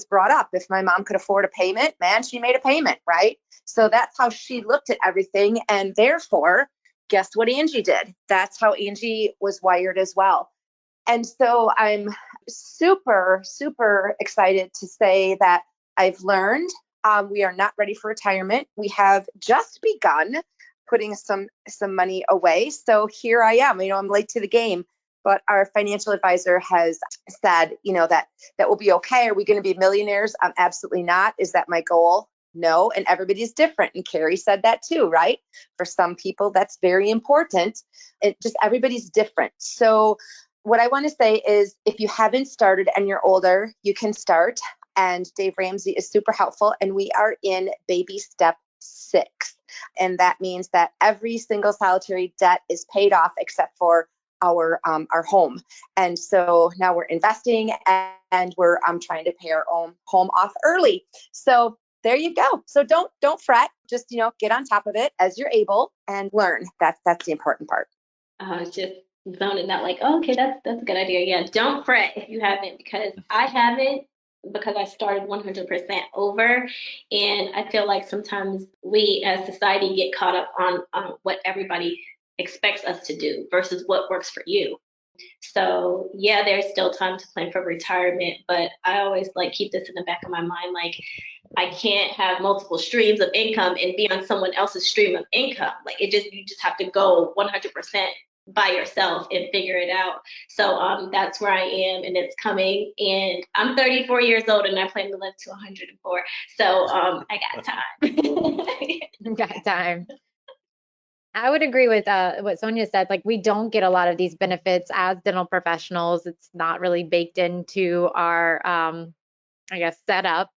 brought up. If my mom could afford a payment, man, she made a payment, right? So that's how she looked at everything. And therefore, guess what Angie did? That's how Angie was wired as well. And so I'm super, super excited to say that I've learned we are not ready for retirement. We have just begun putting some money away. So here I am, I'm late to the game, but our financial advisor has said, that will be okay. Are we going to be millionaires? Absolutely not. Is that my goal? No. And everybody's different. And Carrie said that too, right? For some people, that's very important. Everybody's different. So what I want to say is if you haven't started and you're older, you can start. And Dave Ramsey is super helpful. And we are in baby step 6. And that means that every single solitary debt is paid off except for our home. And so now we're investing and we're trying to pay our own home off early. So there you go. So don't fret. Just, get on top of it as you're able and learn. That's the important part. Just zoning out like, oh, okay, that's a good idea. Yeah, don't fret if you haven't, because I haven't, because I started 100% over. And I feel like sometimes we as society get caught up on what everybody expects us to do versus what works for you. So yeah, there's still time to plan for retirement, but I always keep this in the back of my mind. I can't have multiple streams of income and be on someone else's stream of income. You just have to go 100% by yourself and figure it out. So that's where I am, and it's coming. And I'm 34 years old, and I plan to live to 104. So I got time. Got time. I would agree with what Sonya said. We don't get a lot of these benefits as dental professionals. It's not really baked into our, setup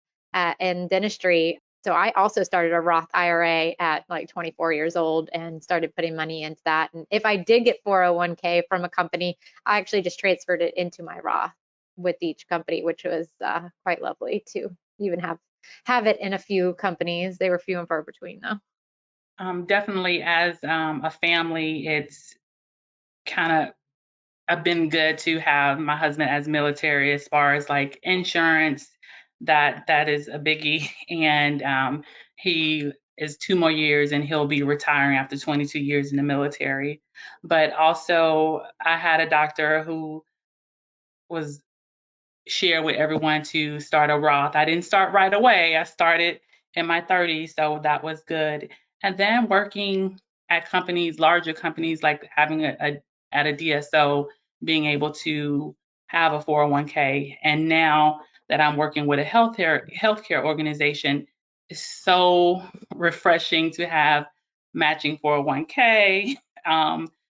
in dentistry. So I also started a Roth IRA at 24 years old and started putting money into that. And if I did get 401k from a company, I actually just transferred it into my Roth with each company, which was quite lovely to even have it in a few companies. They were few and far between though. Definitely as a family, it's kind of been good to have my husband as military as far as insurance. That is a biggie. And he is 2 more years and he'll be retiring after 22 years in the military. But also I had a doctor who was shared with everyone to start a Roth. I didn't start right away. I started in my 30s, so that was good. And then working at larger companies, having at a DSO, being able to have a 401k. And now that I'm working with a healthcare organization, it's so refreshing to have matching 401k,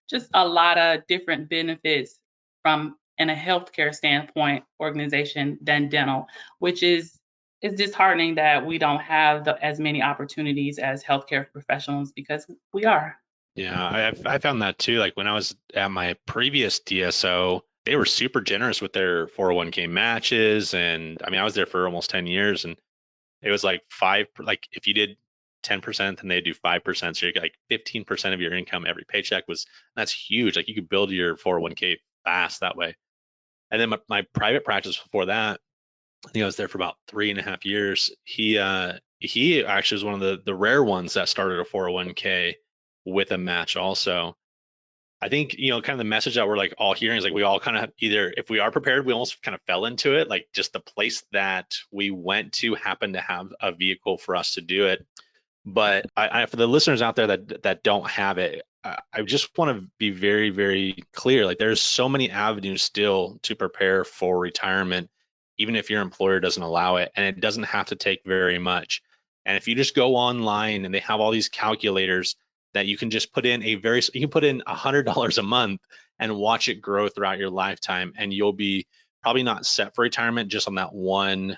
just a lot of different benefits from in a healthcare standpoint organization than dental, which is disheartening that we don't have as many opportunities as healthcare professionals, because we are. Yeah, I found that too. When I was at my previous DSO, they were super generous with their 401k matches. And I was there for almost 10 years, and it was 5, if you did 10%, then they do 5%. So you get 15% of your income every paycheck. That's huge. You could build your 401k fast that way. And then my private practice before that, I think I was there for about 3.5 years. He actually was one of the rare ones that started a 401k with a match also. I think, kind of the message that we're all hearing is we all kind of either, if we are prepared, we almost kind of fell into it. Just the place that we went to happened to have a vehicle for us to do it. But I for the listeners out there that don't have it, I just want to be very, very clear. There's so many avenues still to prepare for retirement, even if your employer doesn't allow it, and it doesn't have to take very much. And if you just go online and they have all these calculators that you can just put in you can put in $100 a month and watch it grow throughout your lifetime, and you'll be probably not set for retirement just on that one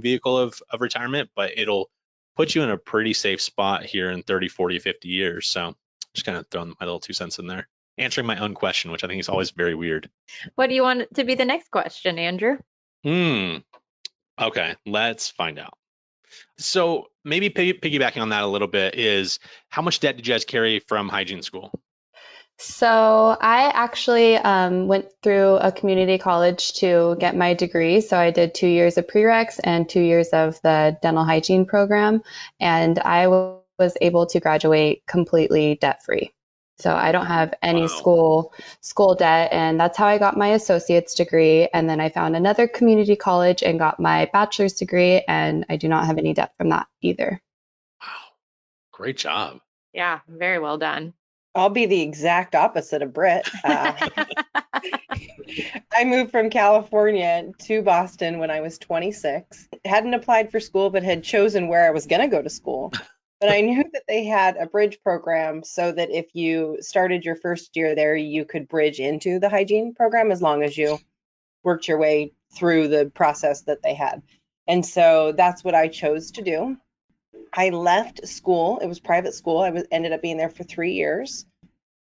vehicle of retirement, but it'll put you in a pretty safe spot here in 30, 40, 50 years. So just kind of throwing my little 2 cents in there, answering my own question, which I think is always very weird. What do you want to be the next question, Andrew? Okay, let's find out. So maybe piggybacking on that a little bit is, how much debt did you guys carry from hygiene school? So I actually went through a community college to get my degree. So I did 2 years of prereqs and 2 years of the dental hygiene program. And I was able to graduate completely debt-free. So I don't have any school debt, and that's how I got my associate's degree. And then I found another community college and got my bachelor's degree, and I do not have any debt from that either. Wow. Great job. Yeah, very well done. I'll be the exact opposite of Britt. I moved from California to Boston when I was 26. Hadn't applied for school, but had chosen where I was going to go to school. But I knew that they had a bridge program so that if you started your first year there, you could bridge into the hygiene program as long as you worked your way through the process that they had. And so that's what I chose to do. I left school. It was private school. Ended up being there for 3 years.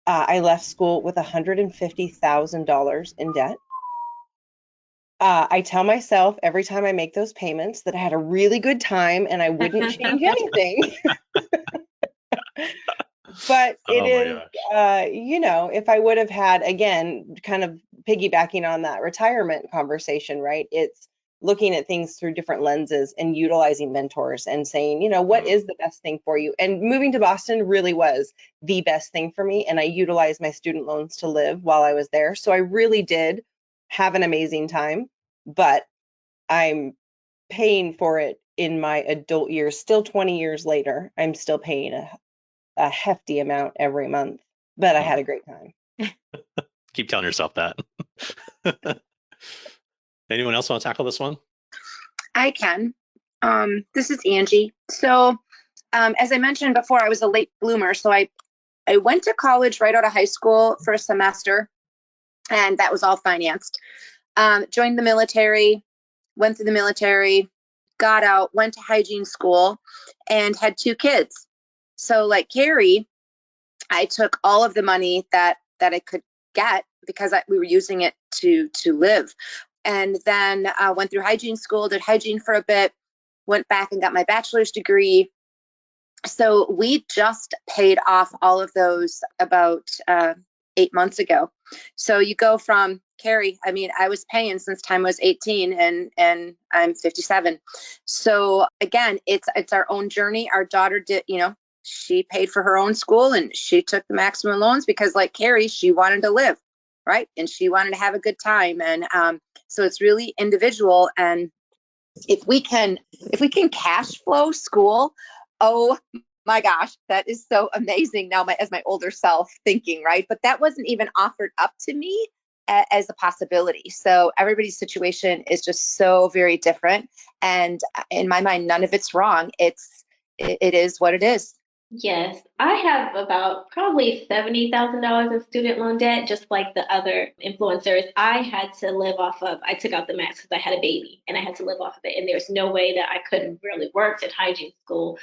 I left school with $150,000 in debt. I tell myself every time I make those payments that I had a really good time and I wouldn't change anything. But it is, if I would have had, again, kind of piggybacking on that retirement conversation, right? It's looking at things through different lenses and utilizing mentors and saying, what is the best thing for you? And moving to Boston really was the best thing for me. And I utilized my student loans to live while I was there. So I really did have an amazing time, but I'm paying for it in my adult years. Still 20 years later, I'm still paying a hefty amount every month, but I had a great time. Keep telling yourself that. Anyone else want to tackle this one? I can. This is Angie. So as I mentioned before, I was a late bloomer. So I went to college right out of high school for a semester, and that was all financed. Joined the military, went through the military, got out, went to hygiene school, and had 2 kids. So like Carrie, I took all of the money that I could get because we were using it to live. And then went through hygiene school, did hygiene for a bit, went back and got my bachelor's degree. So we just paid off all of those about 8 months ago. So you go from Carrie, I was paying since time I was 18 and I'm 57. So again, it's our own journey. Our daughter did, she paid for her own school and she took the maximum loans because like Carrie, she wanted to live, right? And she wanted to have a good time. And so it's really individual. And if we can cash flow school, oh my gosh, that is so amazing now as my older self thinking, right? But that wasn't even offered up to me as a possibility. So everybody's situation is just so very different. And in my mind, none of it's wrong. It is what it is. Yes, I have about probably $70,000 of student loan debt, just like the other influencers. I had to live off of, I took out the max because I had a baby and I had to live off of it. And there's no way that I could have really worked at hygiene school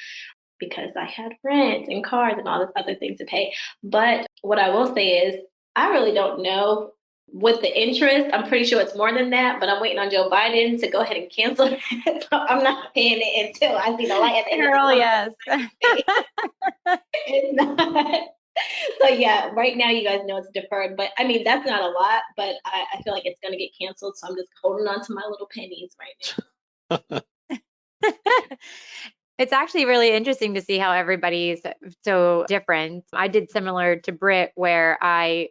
because I had rent and cars and all this other things to pay. But what I will say is, I really don't know with the interest. I'm pretty sure it's more than that, but I'm waiting on Joe Biden to go ahead and cancel it. So I'm not paying it until I see the light at the end of the tunnel. Yes. It's not. So yeah, right now you guys know it's deferred, but that's not a lot, but I feel like it's going to get canceled. So I'm just holding on to my little pennies right now. It's actually really interesting to see how everybody's so different. I did similar to Britt where I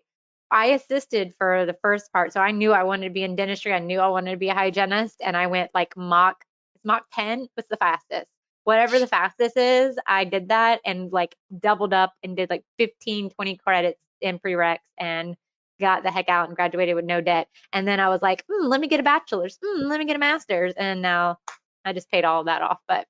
assisted for the first part. So I knew I wanted to be in dentistry. I knew I wanted to be a hygienist. And I went like Mach 10 was the fastest. Whatever the fastest is, I did that and like doubled up and did like 15, 20 credits in prereqs and got the heck out and graduated with no debt. And then I was like, let me get a bachelor's. Let me get a master's. And now I just paid all of that off. But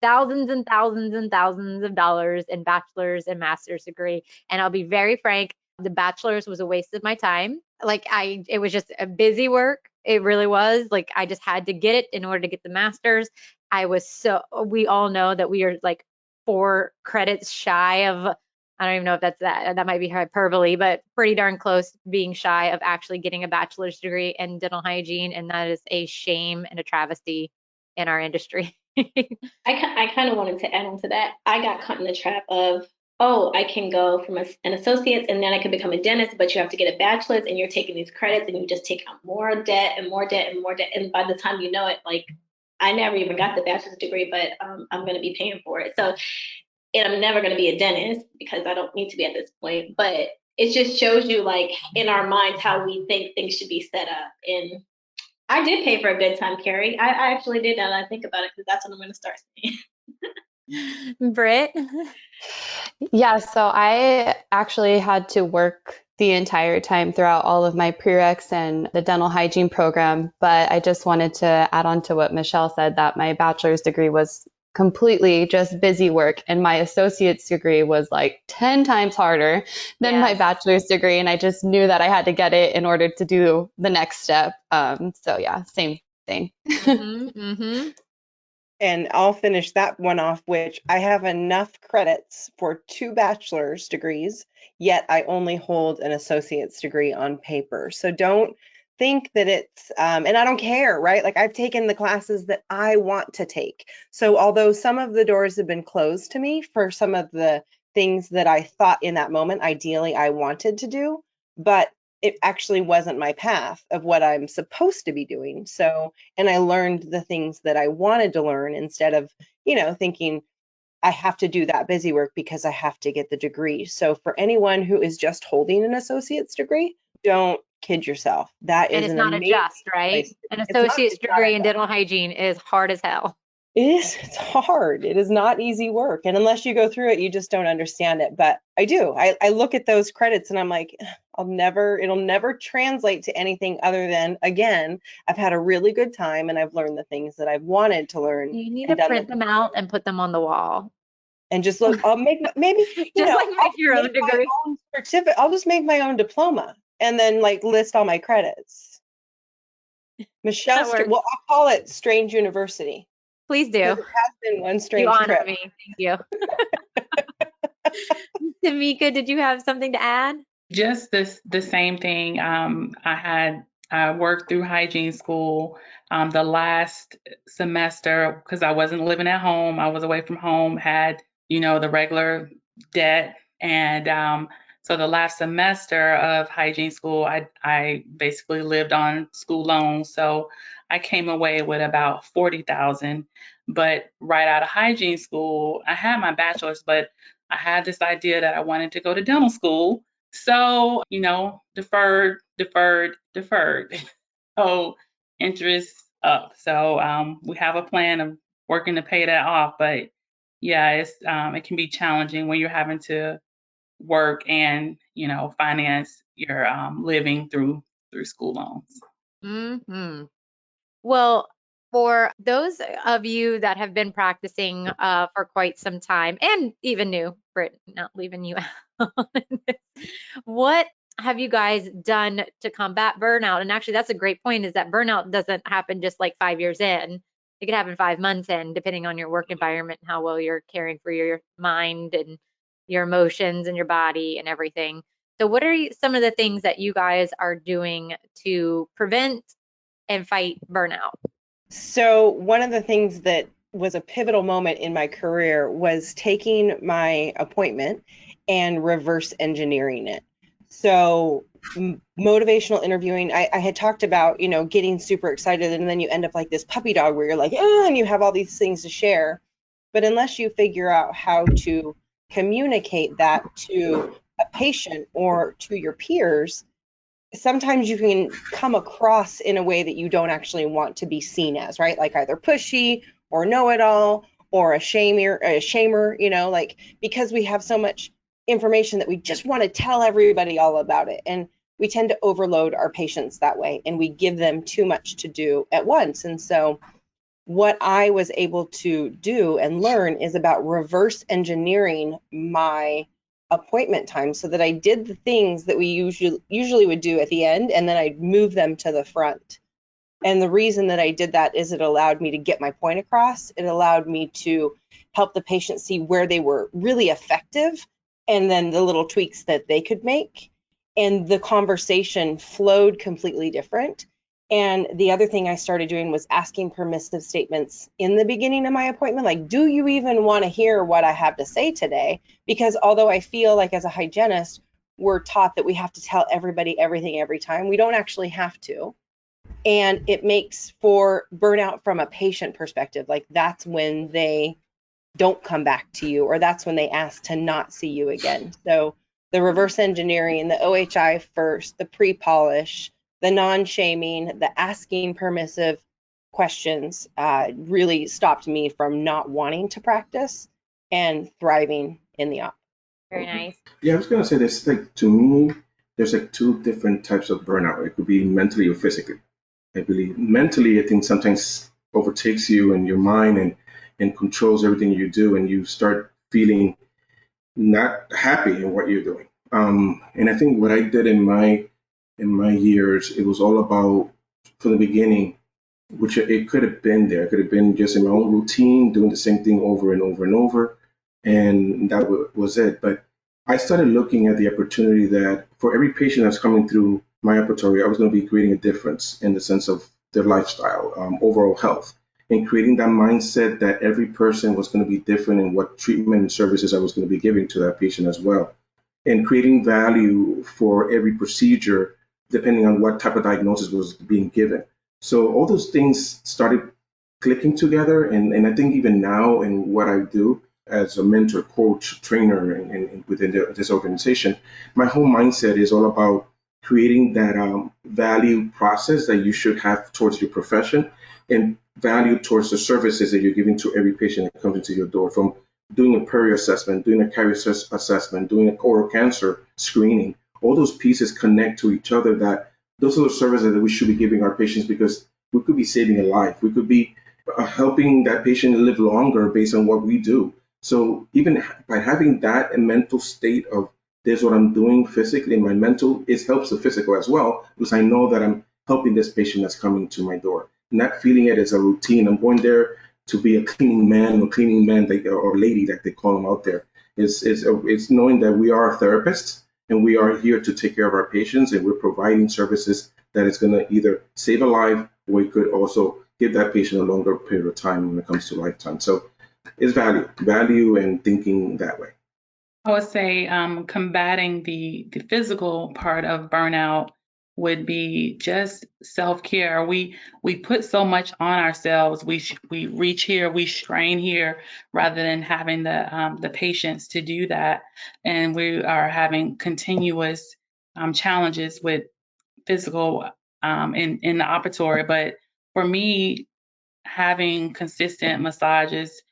thousands and thousands and thousands of dollars in bachelor's and master's degree. And I'll be very frank, the bachelor's was a waste of my time. It was just a busy work. It really was. Like I just had to get it in order to get the master's. We all know that we are like 4 credits shy of I don't even know if that might be hyperbole, but pretty darn close being shy of actually getting a bachelor's degree in dental hygiene. And that is a shame and a travesty in our industry. I kind of wanted to add on to that. I got caught in the trap of, oh, I can go from an associate and then I can become a dentist, but you have to get a bachelor's and you're taking these credits and you just take out more debt and more debt and more debt. And by the time you know it, like, I never even got the bachelor's degree, but I'm going to be paying for it. So, and I'm never going to be a dentist because I don't need to be at this point. But it just shows you, like, in our minds how we think things should be set up. And I did pay for a good time, Carrie. I actually did, now that I think about it, because that's what I'm going to start saying. Britt? Yeah, so I actually had to work the entire time throughout all of my prereqs and the dental hygiene program. But I just wanted to add on to what Michelle said, that my bachelor's degree was completely just busy work, and my associate's degree was like 10 times harder than my bachelor's degree, and I just knew that I had to get it in order to do the next step. So yeah, same thing. And I'll finish that one off, which I have enough credits for 2 bachelor's degrees, yet I only hold an associate's degree on paper. So don't think that it's, and I don't care, right? Like, I've taken the classes that I want to take. So although some of the doors have been closed to me for some of the things that I thought in that moment, ideally I wanted to do, but it actually wasn't my path of what I'm supposed to be doing. So, and I learned the things that I wanted to learn instead of, thinking I have to do that busy work because I have to get the degree. So for anyone who is just holding an associate's degree, don't kid yourself. That is, and it's not a just, right? An associate's degree in dental hygiene is hard as hell. It is. It's hard. It is not easy work. And unless you go through it, you just don't understand it. But I do. I look at those credits and I'm like, it'll never translate to anything other than, again, I've had a really good time and I've learned the things that I've wanted to learn. You need to print them out and put them on the wall. And just look, I'll make, maybe, make your own degree. Own certificate. I'll just make my own diploma and then list all my credits. Michelle, I'll call it Strange University. Please do. It has been one strange you honor trip. me. Thank you. Tameka, did you have something to add? Just the same thing. I worked through hygiene school the last semester because I wasn't living at home. I was away from home, had, the regular debt. And so the last semester of hygiene school, I basically lived on school loans. So I came away with about $40,000. But right out of hygiene school, I had my bachelor's, but I had this idea that I wanted to go to dental school. So, deferred. So interest up. So we have a plan of working to pay that off. But yeah, it can be challenging when you're having to work and, finance your living through school loans. Mm-hmm. Well, for those of you that have been practicing for quite some time, and even new, Britt, not leaving you out, what have you guys done to combat burnout? And actually, that's a great point, is that burnout doesn't happen just like 5 years in. It could happen 5 months in, depending on your work environment and how well you're caring for your mind and your emotions and your body and everything. So what are some of the things that you guys are doing to prevent and fight burnout? So one of the things that was a pivotal moment in my career was taking my appointment and reverse engineering it. So motivational interviewing, I had talked about, getting super excited, and then you end up like this puppy dog where you're like, and you have all these things to share. But unless you figure out how to communicate that to a patient or to your peers, sometimes you can come across in a way that you don't actually want to be seen as, right? Like either pushy or know-it-all or a shamer, because we have so much information that we just want to tell everybody all about it. And we tend to overload our patients that way, and we give them too much to do at once. And so what I was able to do and learn is about reverse engineering my appointment time so that I did the things that we usually would do at the end, and then I'd move them to the front. And the reason that I did that is it allowed me to get my point across. It allowed me to help the patient see where they were really effective and then the little tweaks that they could make. And the conversation flowed completely different. And the other thing I started doing was asking permissive statements in the beginning of my appointment, like, do you even want to hear what I have to say today? Because although I feel like as a hygienist, we're taught that we have to tell everybody everything every time, we don't actually have to. And it makes for burnout from a patient perspective. Like, that's when they don't come back to you, or that's when they ask to not see you again. So the reverse engineering, the OHI first, the pre-polish, the non-shaming, the asking permissive questions really stopped me from not wanting to practice and thriving in the op. Very nice. Yeah, I was going to say this, like, to me, there's like two different types of burnout. It could be mentally or physically. I believe mentally, I think sometimes overtakes you and your mind and controls everything you do, and you start feeling not happy in what you're doing. And I think what I did in my years, it was all about, from the beginning, which it could have been there. It could have been just in my own routine, doing the same thing over and over and over, and that was it. But I started looking at the opportunity that for every patient that's coming through my operatory, I was going to be creating a difference in the sense of their lifestyle, overall health, and creating that mindset that every person was going to be different in what treatment and services I was going to be giving to that patient as well, and creating value for every procedure depending on what type of diagnosis was being given. So all those things started clicking together, and I think even now in what I do as a mentor, coach, trainer, and within this organization, my whole mindset is all about creating that value process that you should have towards your profession, and value towards the services that you're giving to every patient that comes into your door, from doing a peri assessment, doing a Carrie assessment, doing a oral cancer screening. All those pieces connect to each other. That those are the services that we should be giving our patients, because we could be saving a life. We could be helping that patient live longer based on what we do. So even by having that mental state of, there's what I'm doing physically, and my mental, it helps the physical as well, because I know that I'm helping this patient that's coming to my door. Not feeling it as a routine. I'm going there to be a cleaning man or lady that they call them out there. It's knowing that we are therapists and we are here to take care of our patients, and we're providing services that is going to either save a life, or it could also give that patient a longer period of time when it comes to lifetime. So it's value and thinking that way. I would say combating the physical part of burnout would be just self-care. We put so much on ourselves. We reach here, we strain here, rather than having the patience to do that. And we are having continuous challenges with physical in the operatory. But for me, having consistent massages,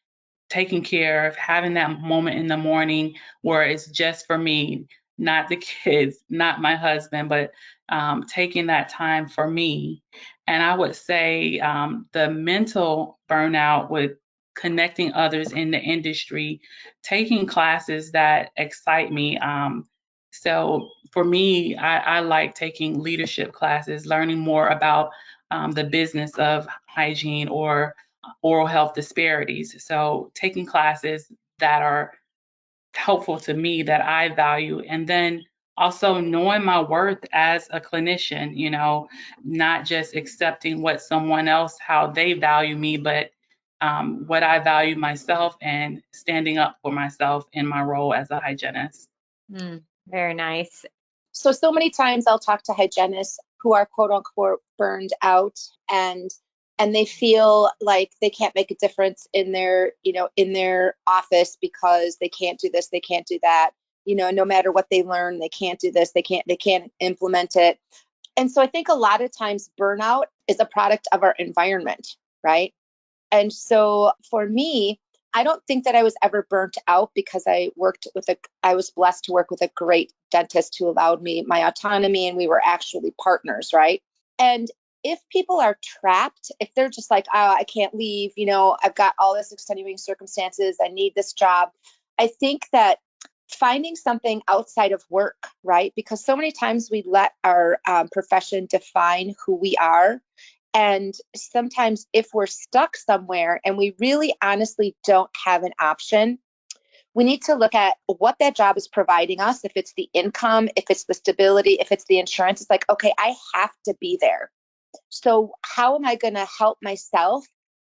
taking care of, having that moment in the morning where it's just for me, not the kids, not my husband, but taking that time for me. And I would say the mental burnout with connecting others in the industry, taking classes that excite me. So for me, I like taking leadership classes, learning more about the business of hygiene or oral health disparities. So taking classes that are helpful to me, that I value, and then also knowing my worth as a clinician, not just accepting what someone else, how they value me, but what I value myself, and standing up for myself in my role as a hygienist. Very nice. So many times I'll talk to hygienists who are quote unquote burned out, and they feel like they can't make a difference in their office because they can't do this, they can't do that. No matter what they learn, they can't do this, they can't implement it. And so I think a lot of times burnout is a product of our environment, right? And so for me, I don't think that I was ever burnt out, because I was blessed to work with a great dentist who allowed me my autonomy, and we were actually partners, right? And if people are trapped, if they're just like, oh, I can't leave, I've got all this extenuating circumstances, I need this job. I think that finding something outside of work, right? Because so many times we let our profession define who we are. And sometimes if we're stuck somewhere and we really honestly don't have an option, we need to look at what that job is providing us. If it's the income, if it's the stability, if it's the insurance, it's like, okay, I have to be there. So how am I going to help myself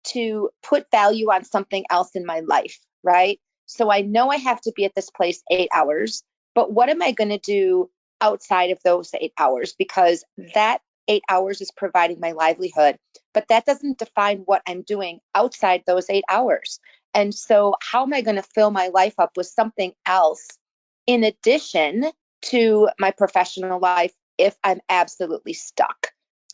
to put value on something else in my life, right? So I know I have to be at this place 8 hours, but what am I going to do outside of those 8 hours? Because that 8 hours is providing my livelihood, but that doesn't define what I'm doing outside those 8 hours. And so how am I going to fill my life up with something else in addition to my professional life if I'm absolutely stuck?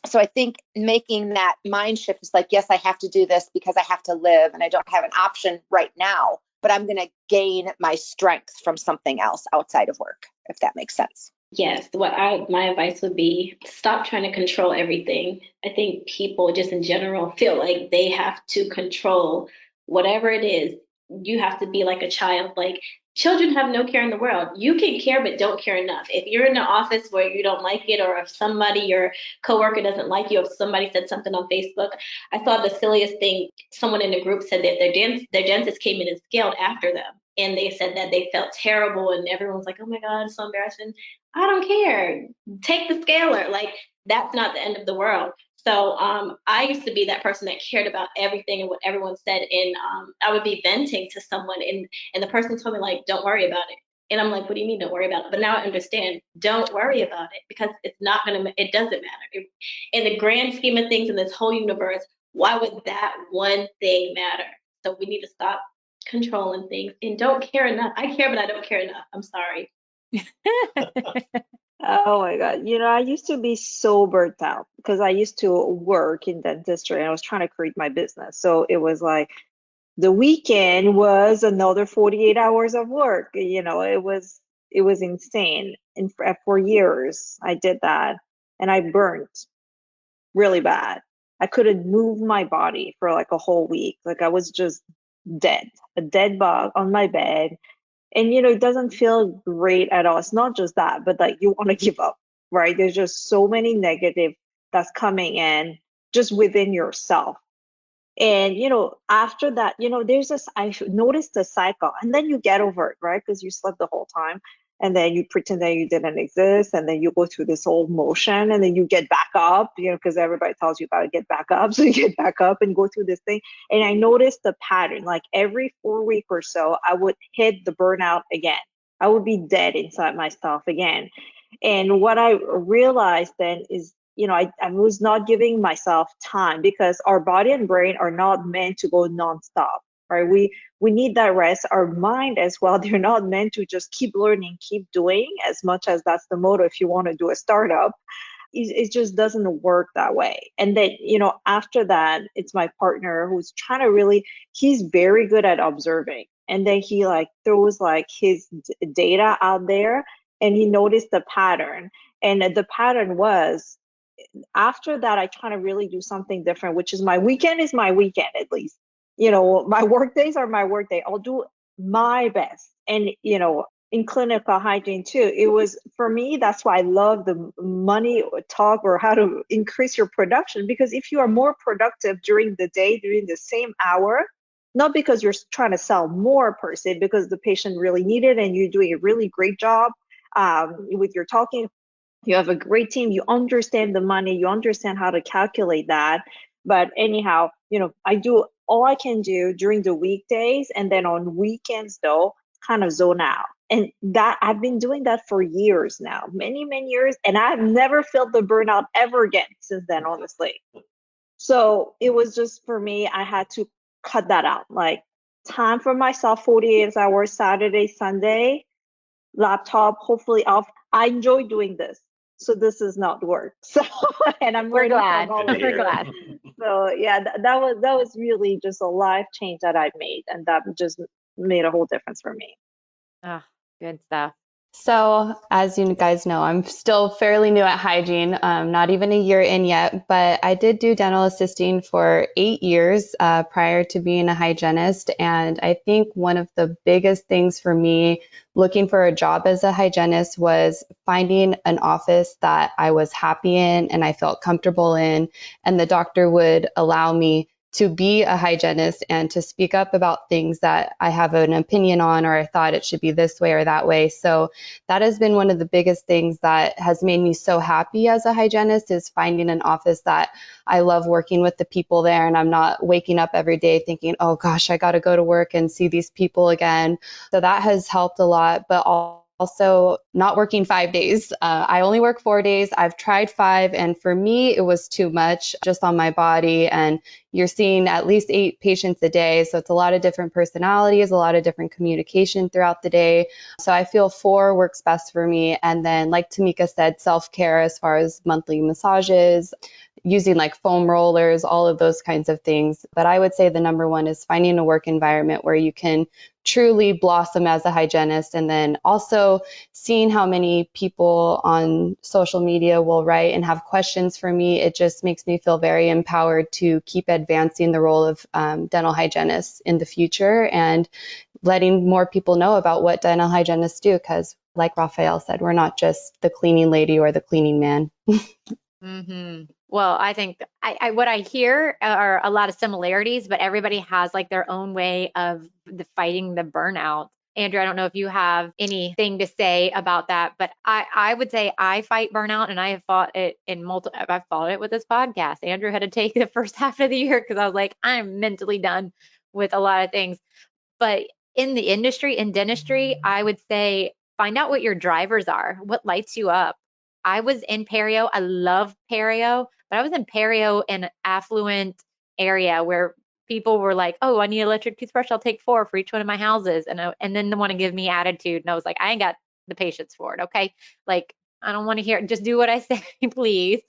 So I think making that mind shift is like, yes, I have to do this because I have to live and I don't have an option right now, but I'm going to gain my strength from something else outside of work, if that makes sense. Yes, my advice would be stop trying to control everything. I think people just in general feel like they have to control whatever it is. You have to be like a child. Like, children have no care in the world. You can care, but don't care enough. If you're in an office where you don't like it, or if your coworker doesn't like you, if somebody said something on Facebook, I saw the silliest thing. Someone in the group said that their dentist came in and scaled after them. And they said that they felt terrible, and everyone's like, oh my God, it's so embarrassing. I don't care. Take the scaler. Like, that's not the end of the world. So I used to be that person that cared about everything and what everyone said. And I would be venting to someone, and the person told me, like, don't worry about it. And I'm like, what do you mean don't worry about it? But now I understand, don't worry about it, because it doesn't matter. In the grand scheme of things in this whole universe, why would that one thing matter? So we need to stop controlling things and don't care enough. I care, but I don't care enough. I'm sorry. Oh my God. I used to be so burnt out because I used to work in dentistry and I was trying to create my business. So it was like the weekend was another 48 hours of work. It was insane. And for years I did that, and I burnt really bad. I couldn't move my body for like a whole week. Like, I was just dead, a dead bug on my bed. And, it doesn't feel great at all. It's not just that, but like, you want to give up, right? There's just so many negative that's coming in just within yourself. And, after that, I noticed a cycle, and then you get over it, right? Because you slept the whole time, and then you pretend that you didn't exist, and then you go through this whole motion, and then you get back up, because everybody tells you got to get back up. So you get back up and go through this thing. And I noticed the pattern, like every 4 weeks or so, I would hit the burnout again. I would be dead inside myself again. And what I realized then is, I was not giving myself time, because our body and brain are not meant to go nonstop, right? We need that rest. Our mind as well, they're not meant to just keep learning, keep doing, as much as that's the motto if you want to do a startup. It just doesn't work that way. And then, after that, it's my partner who's trying to he's very good at observing. And then he throws his data out there, and he noticed the pattern. And the pattern was, after that, I try to really do something different, which is my weekend is my weekend, at least. My work days are my work day. I'll do my best. And, in clinical hygiene too, it was, for me, that's why I love the money talk, or how to increase your production. Because if you are more productive during the day, during the same hour, not because you're trying to sell more per se, because the patient really needed it and you're doing a really great job with your talking. You have a great team. You understand the money. You understand how to calculate that. But anyhow, I do all I can do during the weekdays. And then on weekends, though, kind of zone out. And that I've been doing that for years now, many, many years. And I've never felt the burnout ever again since then, honestly. So it was just, for me, I had to cut that out. Like, time for myself, 48 hours, Saturday, Sunday, laptop, hopefully off. I enjoy doing this. So this is not work. So, and we're glad. We're glad. So yeah, that was really just a life change that I made, and that just made a whole difference for me. Oh, good stuff. So, as you guys know, I'm still fairly new at hygiene, not even a year in yet, but I did do dental assisting for 8 years prior to being a hygienist. And I think one of the biggest things for me looking for a job as a hygienist was finding an office that I was happy in and I felt comfortable in, and the doctor would allow me to be a hygienist and to speak up about things that I have an opinion on, or I thought it should be this way or that way. So that has been one of the biggest things that has made me so happy as a hygienist, is finding an office that I love working with the people there, and I'm not waking up every day thinking, oh gosh, I got to go to work and see these people again. So that has helped a lot, but also not working 5 days. I only work 4 days. I've tried 5, and for me, it was too much just on my body. And you're seeing at least 8 patients a day. So it's a lot of different personalities, a lot of different communication throughout the day. So I feel 4 works best for me. And then, like Tameka said, self-care as far as monthly massages, using like foam rollers, all of those kinds of things. But I would say the number one is finding a work environment where you can truly blossom as a hygienist. And then also seeing how many people on social media will write and have questions for me, it just makes me feel very empowered to keep advancing the role of dental hygienists in the future, and letting more people know about what dental hygienists do. Because like Rafael said, we're not just the cleaning lady or the cleaning man. Mm-hmm. Well, I think what I hear are a lot of similarities, but everybody has like their own way of fighting the burnout. Andrew, I don't know if you have anything to say about that, but I would say I fight burnout, and I have fought it I've fought it with this podcast. Andrew had to take the first half of the year because I was like, I'm mentally done with a lot of things. But in the industry, in dentistry, I would say find out what your drivers are, what lights you up. I was in perio. I love perio, but I was in perio in an affluent area where people were like, oh, I need an electric toothbrush. I'll take 4 for each one of my houses. And then they want to give me attitude. And I was like, I ain't got the patience for it. Okay. Like, I don't want to hear it. Just do what I say, please.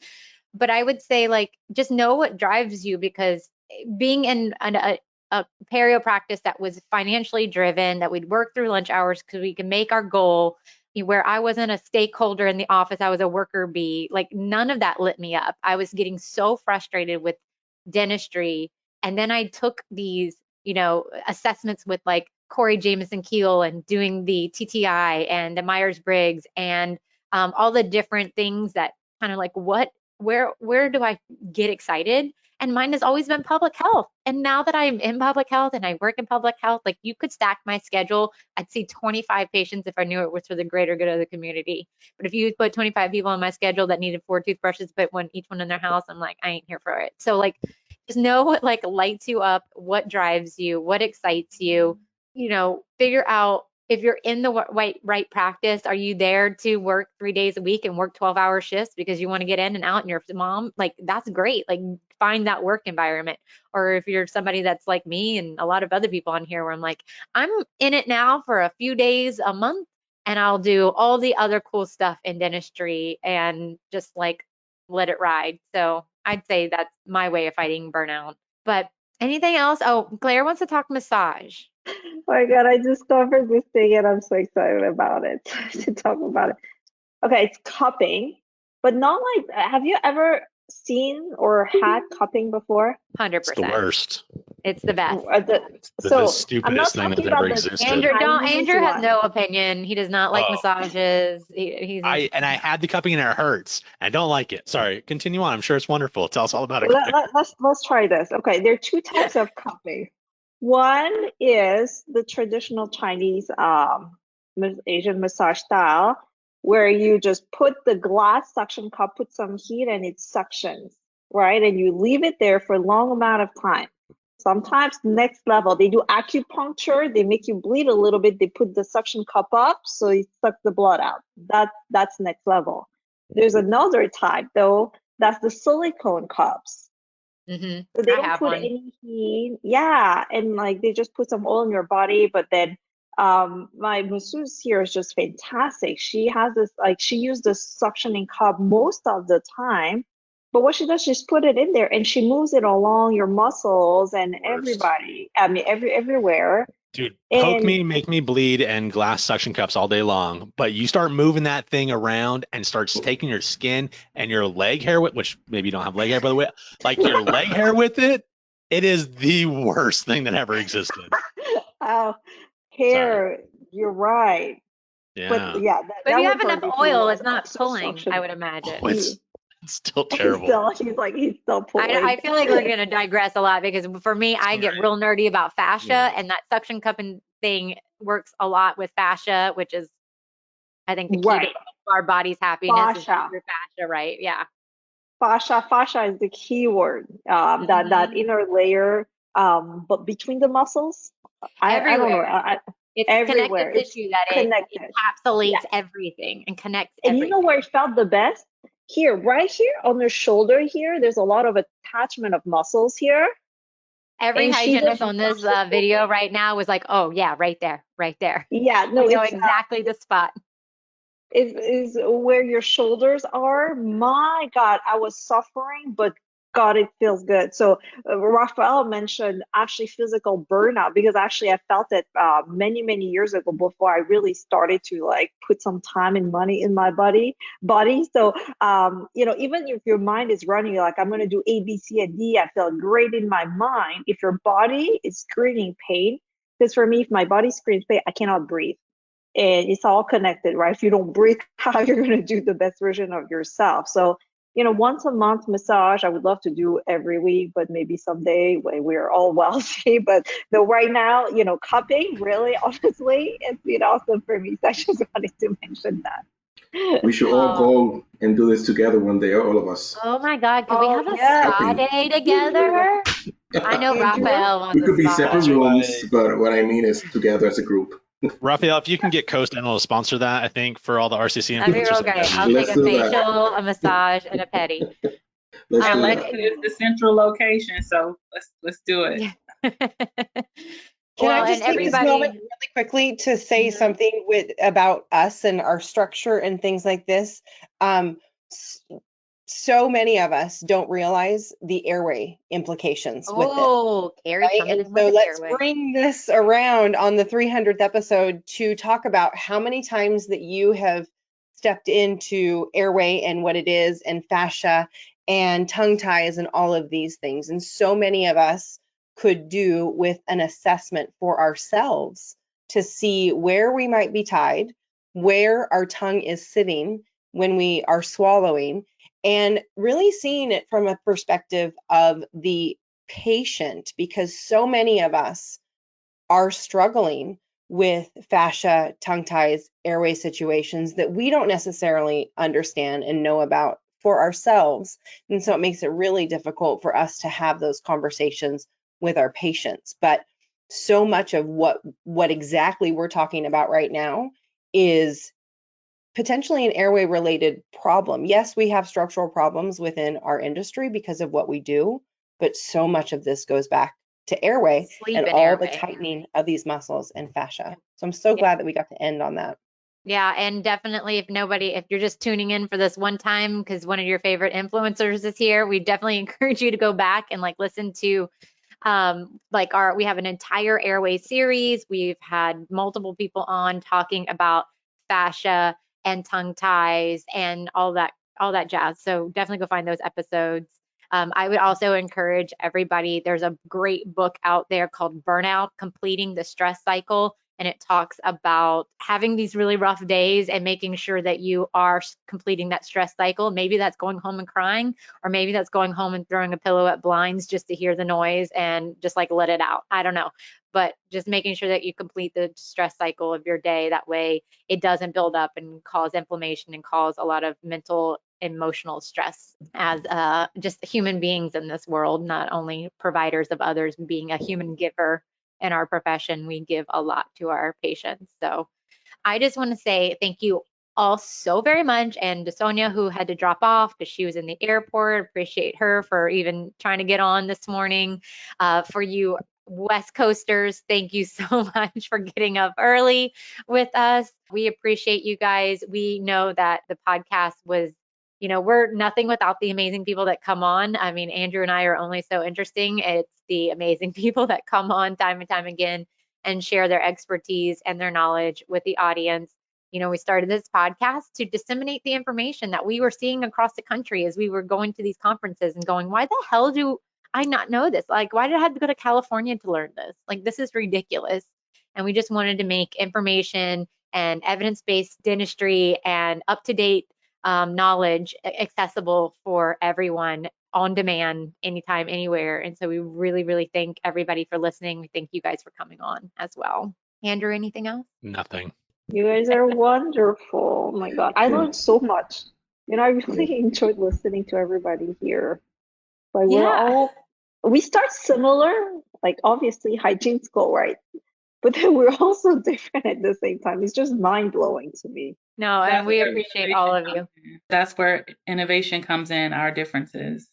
But I would say, like, just know what drives you, because being in a perio practice that was financially driven, that we'd work through lunch hours because we can make our goal, where I wasn't a stakeholder in the office, I was a worker bee. Like, none of that lit me up. I was getting so frustrated with dentistry. And then I took these, assessments with like Corey Jameson Keel, and doing the TTI and the Myers-Briggs, and all the different things that kind of like, where do I get excited? And mine has always been public health. And now that I'm in public health and I work in public health, like, you could stack my schedule. I'd see 25 patients if I knew it was for the greater good of the community. But if you put 25 people on my schedule that needed 4 toothbrushes, but each one in their house, I'm like, I ain't here for it. So like, just know what like lights you up, what drives you, what excites you, figure out if you're in the right practice. Are you there to work 3 days a week and work 12-hour shifts because you want to get in and out and you're a mom? Like, that's great. Like, find that work environment. Or if you're somebody that's like me and a lot of other people on here, where I'm like, I'm in it now for a few days a month, and I'll do all the other cool stuff in dentistry and just like let it ride. So I'd say that's my way of fighting burnout. But anything else? Oh, Claire wants to talk massage. Oh my God, I discovered this thing and I'm so excited about it to talk about it. Okay, it's cupping, but not like, have you ever seen or had cupping before? 100%. It's the worst. It's the best. It's the stupidest thing that's ever existed. Andrew has no opinion. He does not like massages. I had the cupping and it hurts. I don't like it. Sorry, continue on. I'm sure it's wonderful. Tell us all about it. Let's try this. Okay, there are 2 types of cupping. One is the traditional Chinese Asian massage style, where you just put the glass suction cup, put some heat, and it suctions, right? And you leave it there for a long amount of time. Sometimes next level, they do acupuncture. They make you bleed a little bit. They put the suction cup up so you suck the blood out. That's next level. There's another type though. That's the silicone cups. Mm-hmm. So they don't put any heat. Yeah, and like they just put some oil in your body. But then my masseuse here is just fantastic. She has this, like, she used the suctioning cup most of the time. But what she does, she's put it in there and she moves it along your muscles and everybody. I mean, everywhere. Dude, poke me, make me bleed, and glass suction cups all day long. But you start moving that thing around and starts taking your skin and your leg hair with, which maybe you don't have leg hair, by the way, like your leg hair with it. It is the worst thing that ever existed. Oh, hair, you're right. Yeah. But yeah, but if you have enough oil, it's not pulling, I would imagine. Oh, It's still terrible. He's still pulling. I feel like we're going to digress a lot because for me, I get real nerdy about fascia, and that suction cupping thing works a lot with fascia, which is, I think, the key to our body's happiness is through fascia, right? Yeah. Fascia is the key word. That inner layer, but between the muscles, I don't know. It's everywhere. Connective tissue that encapsulates everything and connects everything. And you know where it felt the best? Here, right here on the shoulder here, there's a lot of attachment of muscles here. Every hygienist on this video right now was like, oh yeah, right there. Yeah, no, I know exactly the spot. Is where your shoulders are. My God, I was suffering, but God, it feels good. So Rafael mentioned actually physical burnout, because actually I felt it many years ago before I really started to like put some time and money in my body. So even if your mind is running, you're like, I'm going to do A, B, C, and D, I feel great in my mind. If your body is screaming pain, because for me, if my body screams pain, I cannot breathe. And it's all connected, right? If you don't breathe, how you're going to do the best version of yourself. So, once a month massage, I would love to do every week, but maybe someday when we're all wealthy. But right now, cupping, really, honestly, it's been awesome for me. So I just wanted to mention that. We should all go and do this together one day, all of us. Oh my God, can we have a spa day together? I know Rafael wants We could be spa. separate rooms, but what I mean is together as a group. Rafael, if you can get Coast Dental to sponsor that, I think for all the RCC That'd be real influencers. great. I'll take a facial, a massage, and a pedi. Alexa is the central location, so let's do it. Can I just take this moment really quickly to say something about us and our structure and things like this? So many of us don't realize the airway implications with it. Carrie, right? And so let's bring this around on the 300th episode to talk about how many times that you have stepped into airway and what it is, and fascia and tongue ties and all of these things. And so many of us could do with an assessment for ourselves to see where we might be tied, where our tongue is sitting when we are swallowing, and really seeing it from a perspective of the patient, because so many of us are struggling with fascia, tongue ties, airway situations that we don't necessarily understand and know about for ourselves. And so it makes it really difficult for us to have those conversations with our patients. But so much of what exactly we're talking about right now is potentially an airway related problem. Yes, we have structural problems within our industry because of what we do, but so much of this goes back to airway and all the tightening of these muscles and fascia. So I'm so glad that we got to end on that. Yeah, and definitely if you're just tuning in for this one time because one of your favorite influencers is here, we definitely encourage you to go back and listen to we have an entire airway series. We've had multiple people on talking about fascia and tongue ties and all that jazz. So definitely go find those episodes. I would also encourage everybody, there's a great book out there called Burnout, Completing the Stress Cycle. And it talks about having these really rough days and making sure that you are completing that stress cycle. Maybe that's going home and crying, or maybe that's going home and throwing a pillow at blinds just to hear the noise and just let it out. I don't know. But just making sure that you complete the stress cycle of your day. That way it doesn't build up and cause inflammation and cause a lot of mental, emotional stress as just human beings in this world, not only providers of others. Being a human giver in our profession, we give a lot to our patients. So I just want to say thank you all so very much. And to Sonya, who had to drop off because she was in the airport, appreciate her for even trying to get on this morning. For you West Coasters, thank you so much for getting up early with us. We appreciate you guys. We know that the podcast was, we're nothing without the amazing people that come on. I mean, Andrew and I are only so interesting. It's the amazing people that come on time and time again and share their expertise and their knowledge with the audience. We started this podcast to disseminate the information that we were seeing across the country as we were going to these conferences and going, why the hell do I not know this? Why did I have to go to California to learn this? This is ridiculous. And we just wanted to make information and evidence-based dentistry and up-to-date knowledge accessible for everyone on demand, anytime, anywhere. And so we really, really thank everybody for listening. We thank you guys for coming on as well. Andrew, anything else? Nothing. You guys are wonderful. Oh my God. I learned so much. I really enjoyed listening to everybody here. Like we start similar, like obviously hygiene school, right? But then we're also different at the same time. It's just mind blowing to me. No, and we appreciate all of you. That's where innovation comes in, our differences.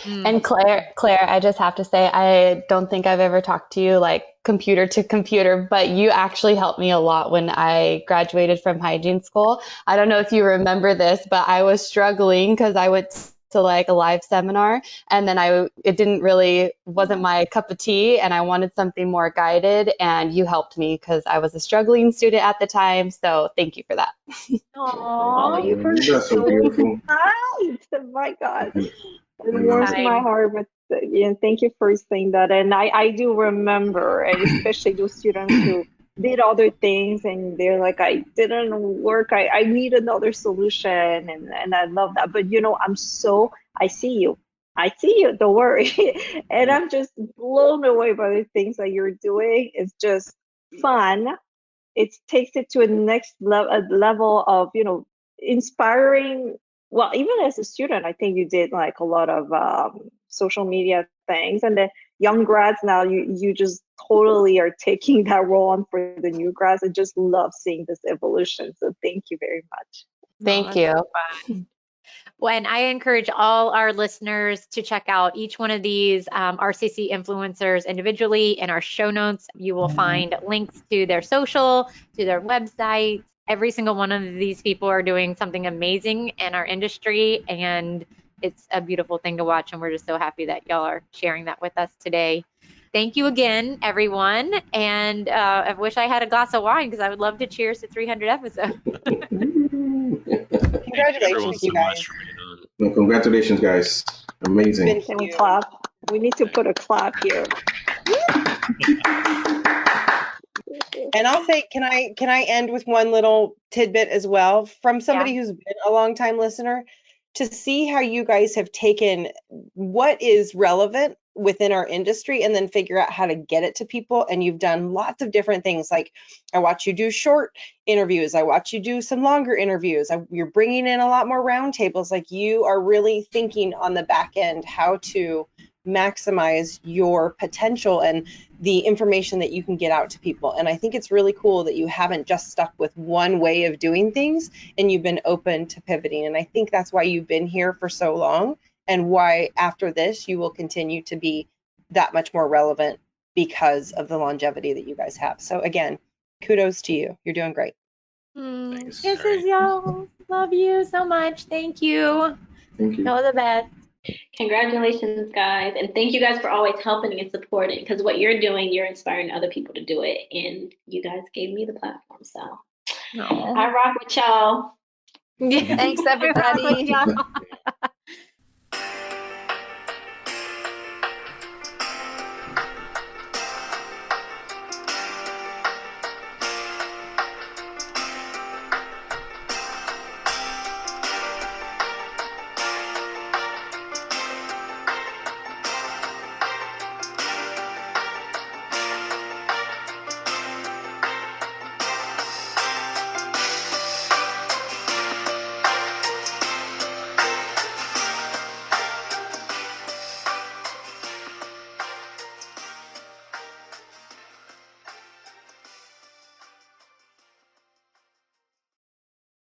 And Claire, I just have to say, I don't think I've ever talked to you like computer to computer, but you actually helped me a lot when I graduated from hygiene school. I don't know if you remember this, but I was struggling because I went to like a live seminar, and then it wasn't my cup of tea, and I wanted something more guided, and you helped me because I was a struggling student at the time. So thank you for that. Oh, you were so beautiful. Oh my God. It warms my heart, but thank you for saying that. And I do remember, and especially those students who did other things and they're like, I didn't work. I need another solution. And I love that. But I see you. Don't worry. And I'm just blown away by the things that you're doing. It's just fun. It takes it to a next level of, inspiring. Well, even as a student, I think you did like a lot of social media things, and the young grads now, you just totally are taking that role on for the new grads. I just love seeing this evolution. So thank you very much. Thank you. Well, and I encourage all our listeners to check out each one of these RCC influencers individually. In our show notes, you will find links to their social, to their website. Every single one of these people are doing something amazing in our industry, and it's a beautiful thing to watch. And we're just so happy that y'all are sharing that with us today. Thank you again, everyone. And I wish I had a glass of wine because I would love to cheers to 300 episodes. Congratulations, you guys. Well, congratulations, guys. Amazing. Can we clap? We need to put a clap here. And I'll say, can I end with one little tidbit as well from somebody who's been a long time listener, to see how you guys have taken what is relevant within our industry and then figure out how to get it to people. And you've done lots of different things. Like I watch you do short interviews. I watch you do some longer interviews. You're bringing in a lot more roundtables. Like you are really thinking on the back end how to maximize your potential and the information that you can get out to people. And I think it's really cool that you haven't just stuck with one way of doing things and you've been open to pivoting. And I think that's why you've been here for so long and why after this you will continue to be that much more relevant because of the longevity that you guys have. So again, kudos to you. You're doing great. Kisses, y'all. Love you so much. Thank you. Thank you. You're the best. Congratulations, guys. And thank you guys for always helping and supporting, because what you're doing, you're inspiring other people to do it. And you guys gave me the platform. So I rock with y'all. Thanks, everybody.